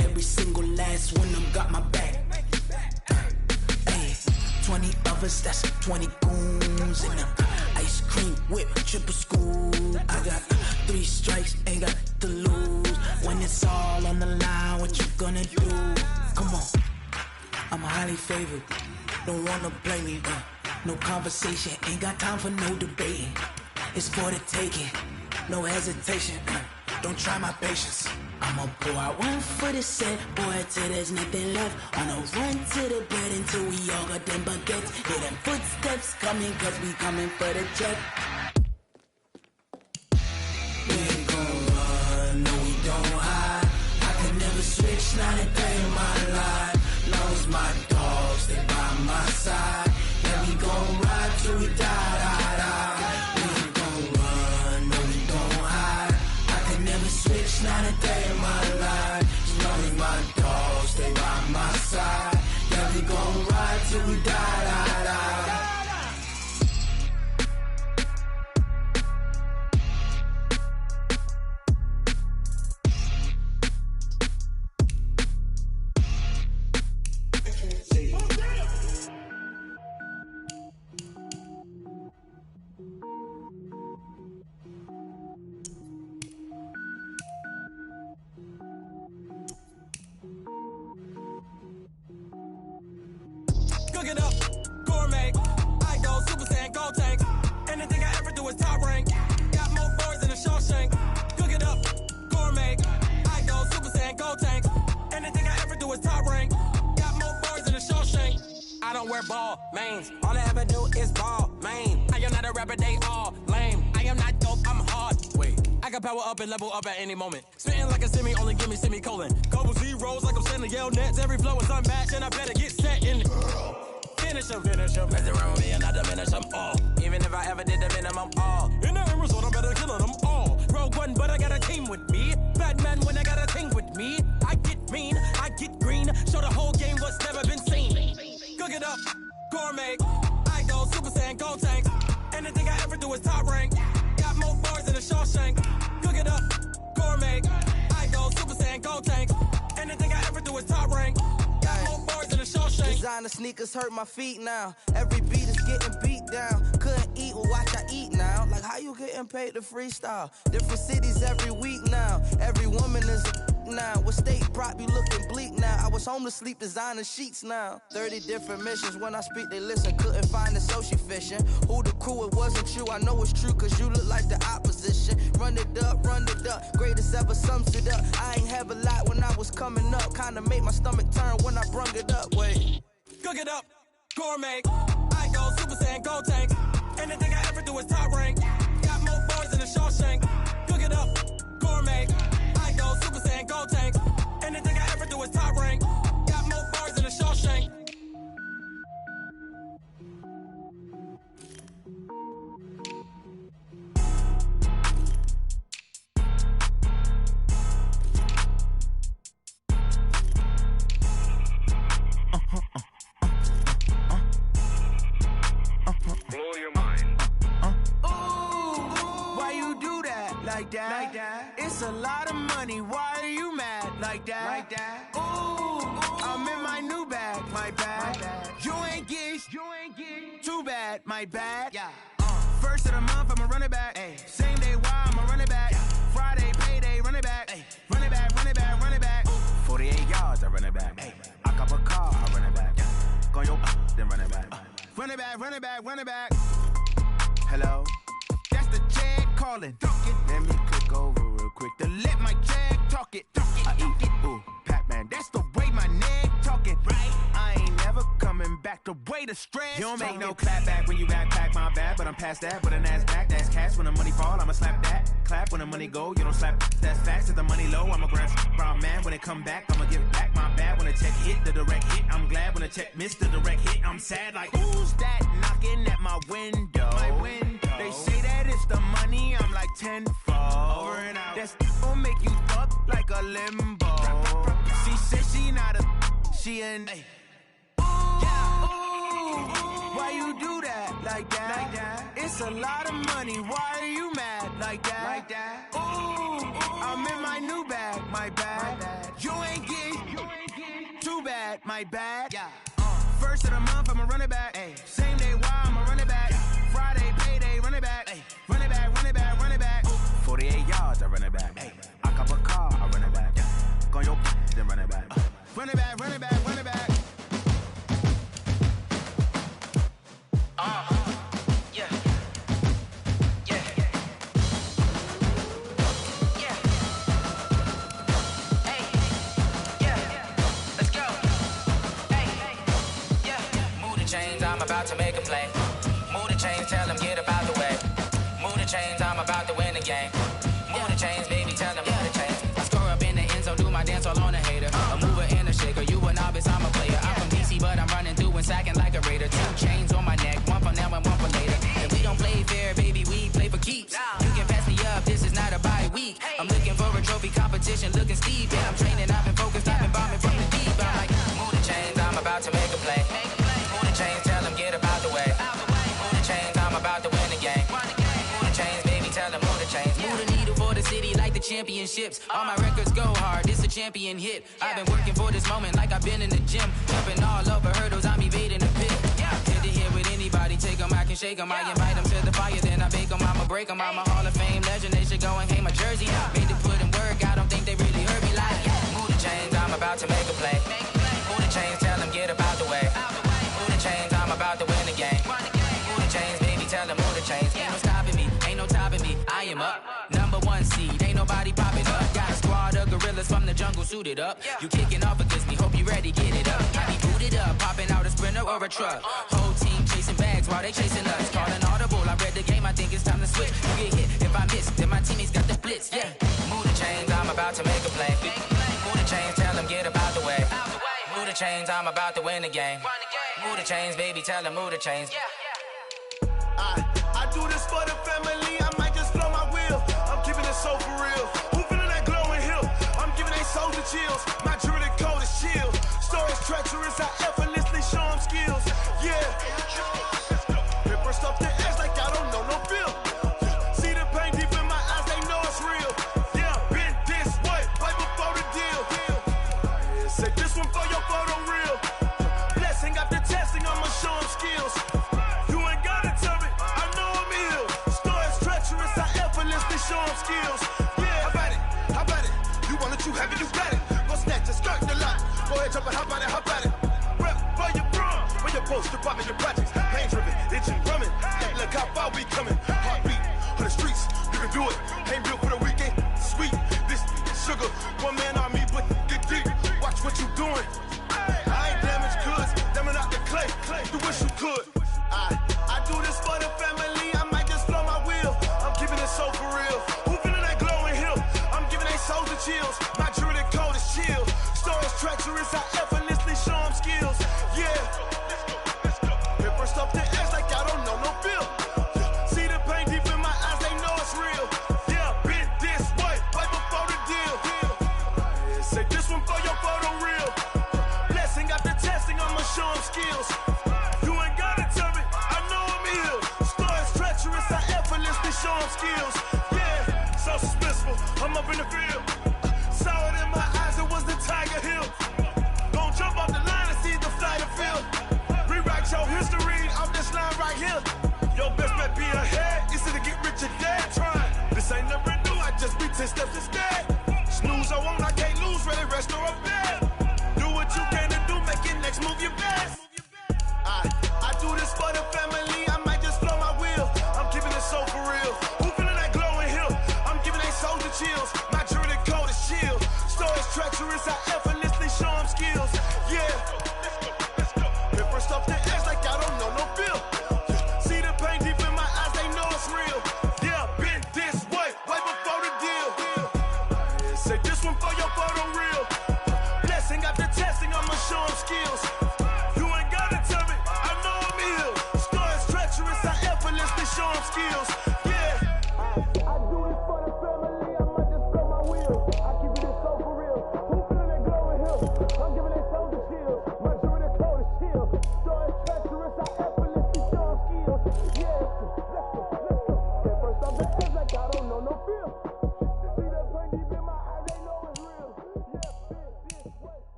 Every single last one of them got my back. Hey, 20 of us, that's 20 goons in a ice cream whip, triple scoop. I got 3 strikes, ain't got to lose. When it's all on the line, what you gonna do? Come on, I'm highly favored. Don't wanna blame me, no conversation, ain't got time for no debating. It's for the taking, no hesitation, don't try my patience. I'ma pour out one for the set, boy, till there's nothing left. On a run to the bed until we all got them baguettes. Hear them footsteps coming, cause we coming for the check. We ain't gon' run, no we don't hide. I can never switch, not a day in my life. Long as my dogs, they by my side. Yeah, we gon' ride till we die, die, die. We ain't gon' run, no we don't hide. I can never switch, not a day in my life. As long as my dogs, they by my side. Yeah, we gon' ride till we die, die, die. Cook it up, gourmet. I go Super Saiyan, gold tank. Anything I ever do is top rank. Got more boys than a Shawshank. Cook it up, gourmet. I go Super Saiyan, gold tank. Anything I ever do is top rank. Got more boys than a Shawshank. I don't wear ball mains. All I ever do is ball main. I am not a rapper, they all lame. I am not dope, I'm hard. Wait, I can power up and level up at any moment. Spitting like a semi, only give me semicolon. Couple zeros like I'm sending yell nets. Every flow is unmatched and I better get set in. Finish them. Mess around with me and I diminish them all. Even if I ever did the minimum all. In the end result, I better kill them all. Rogue One, but I got a team with me. Batman when I got a thing with me. I get mean, I get green. Show the whole game what's never been seen. Cook it up, gourmet. I go Super Saiyan, gold tank. Anything I ever do is top rank. Got more bars than a Shawshank. Cook it up, gourmet. I go Super Saiyan, gold tank. Anything I ever do is top rank. Got more bars than a Shawshank. Designer sneakers hurt my feet now. Every beat is getting beat down. Couldn't eat, well watch I eat now. Like how you getting paid to freestyle? Different cities every week now. Every woman is a now. With state prop, you looking bleak now. I was home to sleep, designer sheets now. 30 different missions. When I speak, they listen. Couldn't find it, so she fishing. Who the crew, it wasn't you. I know it's true, cause you look like the opposition. Run it up, greatest ever sums it up. I ain't have a lot when I was coming up. Kinda made my stomach turn when I brung it up. Wait. Cook it up, gourmet. I go Super Saiyan, gold tank. Anything I ever do is top rank. Got more boys than a Shawshank. Cook it up, gourmet. I go Super Saiyan, gold tank. Anything I ever do is top rank. Got more bars than a Shawshank. Blow your mind. Why you do that? Like that? It's a lot of money. Why are you mad? Like that? Ooh, I'm in my new bag. My bad. You ain't get. Too bad. My bad. Yeah. First of the month, I'ma run it back. Ay. Same day, why I'ma run it back. Yeah. Friday, payday, run it back. Ay. Run it back, run it back, run it back. 48 yards, I run it back. Ay. I cop a car, I run it back. Yeah. Go yo, then run it back. Run it back, run it back, run it back. Hello? That's the jag calling. Let me click over real quick to let my jag talk it. I eat it, ooh, Pac-Man. That's the way my neck talking. Right? I ain't never coming back the way the stress. You don't make no clap back when you backpack, my bad, but I'm past that. But a NASDAQ, that's cash. When the money fall, I'ma slap that. Clap when the money go, you don't slap. That's facts. If the money low, I'ma grab brown man. When it come back, I'ma give it back. My bad when the check hit, the direct hit. I'm glad when the check missed the direct hit. I'm sad like, who's that knocking at my window? My window. They say that it's the money, I'm like tenfold. Over and out. That's gon' make you fuck like a limbo. She said she not a, she an. Why you do that? Like that? It's a lot of money. Why are you mad? Like that? Ooh, I'm in my new bag. My bad. You ain't get. Too bad. My bad. Yeah. First of the month, I'ma run it back. Ay. Same day, why I'ma run it back. Yeah. Friday, payday, run it back. Ay. Run it back, run it back, run it back. 48 yards. I run it back. I cop a car, I run it back. Go your then run it back. Run it back, run it back, run it back. Yeah. Hey. Yeah. Let's go. Hey. Yeah. Move the chains, I'm about to make a play. Move the chains, tell them get up out the way. Move the chains, I'm about to win the game. Move the chains, baby, tell them move the chains. I score up in the end zone, do my dance all on a hater. A mover and a shaker, you a novice, I'm a player. I'm from DC, but I'm running through and sacking like a raider. 2 chains on my neck, one for now and one for later. And we don't play fair, baby, we play for keeps. You can pass me up, this is not a bye week. I'm looking for a trophy competition, looking steep. And I'm training, I've been focused, I've been bombing from the deep. I'm like, move the chains, I'm about to make a play. Move the chains, tell them get up out the way. Move the chains, I'm about to win the game. Move the chains, baby, tell them move the chains. Move the needle for the city like the championships. All my records go hard, this a champion hit. I've been working for this moment like I've been in the gym. Jumping all over hurdles, I'm evading the pit. Head to head with anybody, take them, I can shake them. I invite them to the fire, then I bake them, I'ma break them. I'm a Hall of Fame legend, they should go and hang my jersey. Made to put in work, I don't think they really heard me like, move the chains, I'm about to make a play. Move the chains, tell them get up out the way. Move the chains, I'm about to win the game. Move the chains, baby, tell them move the chains. Ain't no stopping me, ain't no topping me, I am up. Number 1 seed, ain't nobody popping up. Got a squad of gorillas from the jungle suited up. You kicking off against me, hope you ready, get it up. I be booted up, popping out a Sprinter or a truck. Whole team chasing bags while they chasing us. Calling audible, I read the game, I think it's time to switch. You get hit, if I miss, then my teammates got the blitz, yeah. Move the chains, I'm about to make a play. Move the chains, tell them get up out the way. Move the chains, I'm about to win the game. Move the chains, baby, tell them move the chains. I do this for the family, I might just blow my wheel. I'm keeping it so for real. Who feeling that glowing hill? I'm giving they souls the chills. My jewelry code is chill. Stories treacherous, I effortlessly show them skills. Yeah. Paper stuff the edge like I don't know no bill. See the pain deep in my eyes, they know it's real. Yeah, been this way, right before the deal. Say this one for your photo reel. Blessing after testing, I'ma show them skills. Show them skills. Yeah, how about it? You want it, you have it, you got it. Go snatch it, skirt the lot. Go ahead, jump it, how about it? Rep for your bro, for your poster, popping your projects. Pain driven, itching, drumming. Look how far we coming. Heartbeat on the streets, you can do it. Ain't built for the weekend. Sweet, this sugar. One man army, but get deep. Watch what you doing. I ain't damaged goods, damn it out the clay. You wish you could. I do this for the family. I might just blow my wheel. I'm keeping it so for real. Who feeling that glowing hill? I'm giving they souls the chills. My jewelry code is chill. Stories treacherous, I effortlessly show them skills. Yeah. Paper stuff the edge like I don't know no bill. See the pain deep in my eyes, they know it's real. Yeah, been this way, right before the deal. Say this one for your photo reel. Blessing after testing, I'ma show them skills. You ain't gotta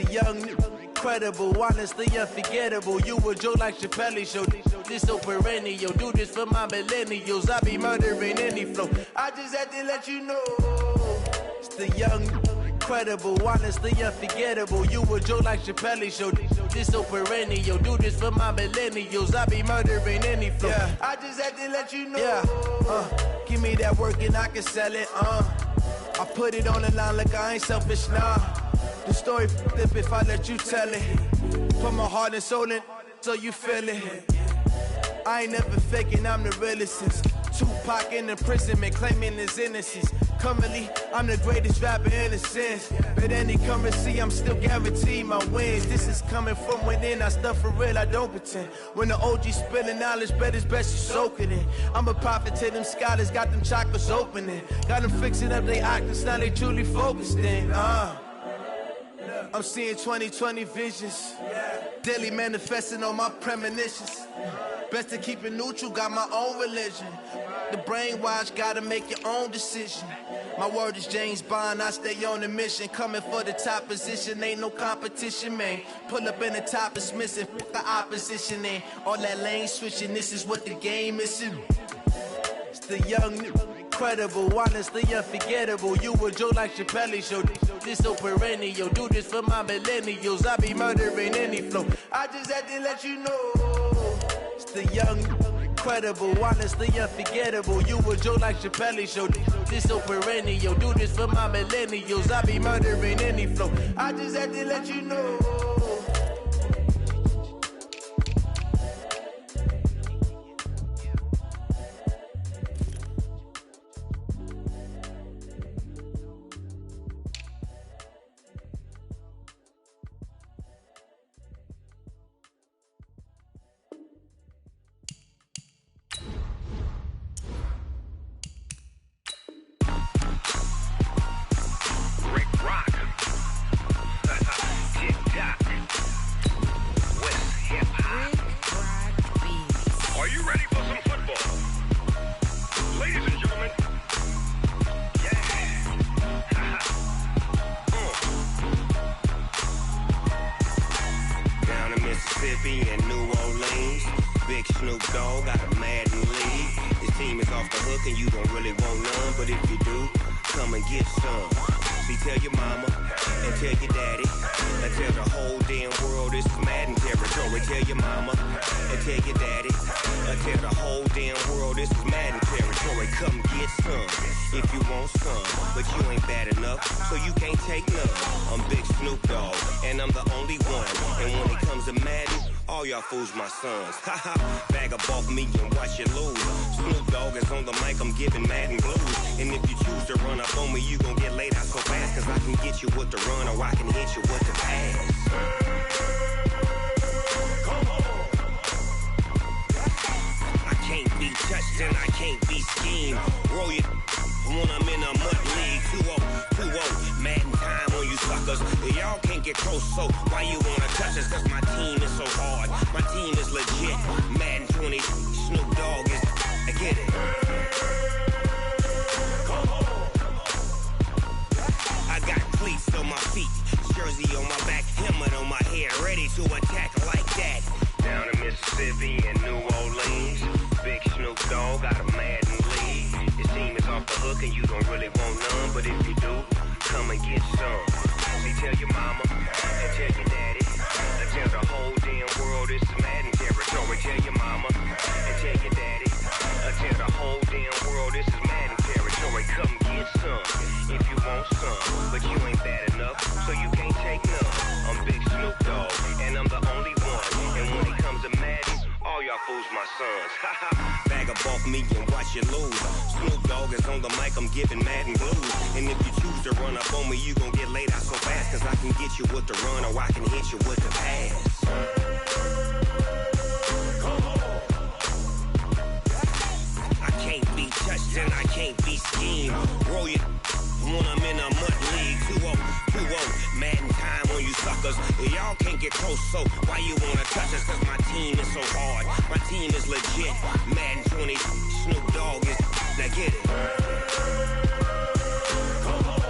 the young, incredible, honestly unforgettable. You a joke like Chappelle Show. This so perennial. Do this for my millennials. I be murdering any flow. I just had to let you know. It's the young, incredible, honestly unforgettable. You a joke like Chappelle Show. This so perennial. Do this for my millennials. I be murdering any flow. Yeah. I just had to let you know. Yeah. Give me that work and I can sell it. I put it on the line like I ain't selfish, nah. The story flip if I let you tell it. Put my heart and soul in so you feel it. I ain't never faking, I'm the realest since Tupac in imprisonment, claiming his innocence. Currently, I'm the greatest rapper in a sense. But any currency, I'm still guaranteed my wins. This is coming from within, I stuff for real, I don't pretend. When the OG spilling knowledge, bet it's best you soak it in. I'm a prophet to them scholars, got them chakras opening. Got them fixing up they octaves, now they truly focused in. I'm seeing 2020 visions. Daily manifesting on my premonitions. Best to keep it neutral, got my own religion. The brainwash, gotta make your own decision. My word is James Bond, I stay on a mission. Coming for the top position, ain't no competition, man. Pull up in the top is missing, put the opposition in. All that lane switching, this is what the game is. It's the young, incredible, honestly unforgettable. You a joke like Chappelle Show. This so perennial. Do this for my millennials. I be murdering any flow. I just had to let you know. It's the young, incredible, honestly unforgettable. You a joke like Chappelle Show. This so perennial. Do this for my millennials. I be murdering any flow. I just had to let you know. Fools my sons. Haha, bag up off me and watch you lose. Snoop Dogg is on the mic, I'm giving Madden blues. And if you choose to run up on me, you gon' get laid out so fast. Cause I can get you with the run or I can hit you with the pass. Come on. I can't be touched and I can't be schemed. Roll you when I'm in a mud league. 2-0, Madden time on you suckers. Y'all can't get close, so why you wanna touch us? Cause my team is so hard. My team is legit. Madden 20, Snoop Dogg is. I get it. Come on. I got cleats on my feet, jersey on my back, helmet on my head, ready to attack like that. Down in Mississippi and New Orleans, big Snoop Dogg got a Madden lead. Your team is off the hook and you don't really want none, but if you do, come and get some. See, tell your mama and tell your daddy. Tell the whole damn world this is Madden territory. Tell your mama and tell your daddy. Tell the whole damn world this is Madden territory. Come get some if you want some, but you ain't bad enough, so you can't take none. I'm Big Snoop Dogg, and I'm the only one. And when it comes to Madden, all y'all fools my sons. Bag up off me and watch you lose. Snoop Dogg is on the mic, I'm giving Madden blues. And if you choose to run up on me, you gon' get laid out so fast. Cause I can get you with the run or I can hit you with the pass. Come on. I can't be touched and I can't be schemed. Roll you when I'm in a mud league. 2-0, Madden time on you suckers. Y'all can't get close, so why you wanna touch us? Cause my team is so hard. My team is legit. Madden 20, Snoop Dogg is. Now get it. Come on.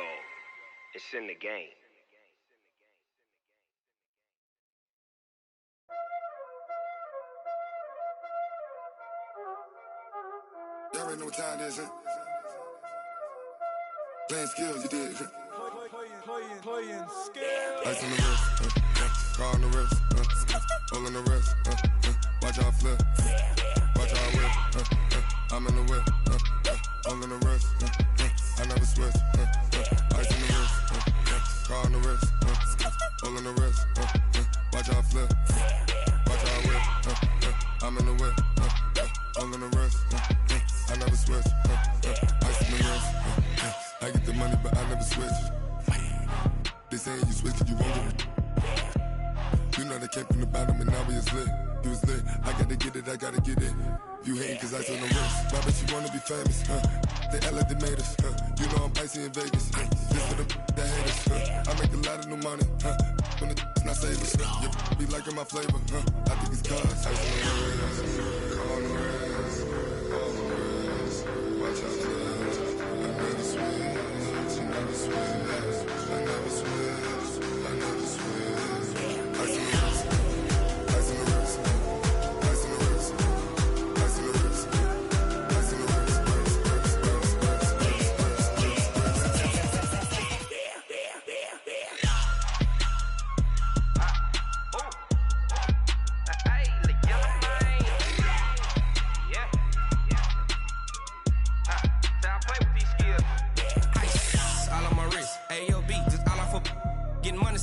ego. It's in the game. Y'all already know what time it is, huh? Playing skills, you did. Playing skills. Ice on the wrist, car on the wrist, hole in the wrist, watch out flip, watch out whip, I'm in the whip, hole in the wrist, I never switch, ice on the wrist, car on the wrist, hole in the wrist, watch out flip, watch out whip, I'm in the whip, hole in the wrist, I never switch, ice on the wrist, I get the money but I never switch. They saying you switch it, you won't get it. You know they came from the bottom and now we is lit. You was lit, I gotta get it, I gotta get it. You hating cause I on the wrist. Why bet you wanna be famous, They act like they made us, You know I'm icy in Vegas, This for the that hate us, I make a lot of new money, When the not savers, You be liking my flavor, I think it's cause I on the wrist, on the wrist, on the wrist. Watch out, I never switch, I never switch. I never switch, I never switch. Ice in the wrist, ice in the wrist, ice in the wrist, ice in the wrist, ice in the wrist,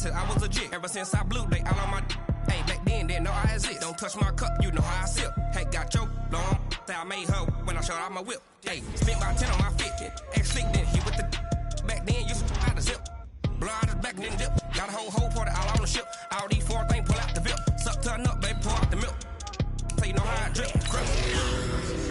I was legit ever since I blew they all on my hey back then didn't know I exist. Don't touch my cup, you know how I sip. Hey, got your long I made her when I showed out my whip. Hey, spent about 10 on my fit. Ex-slick then he with the back then used to out the zip. Blow out his back then dip. Got a whole party all on the ship. All these 4 things pull out the VIP. Suck turn up, baby, pour out the milk. So you know how I drip. Crust.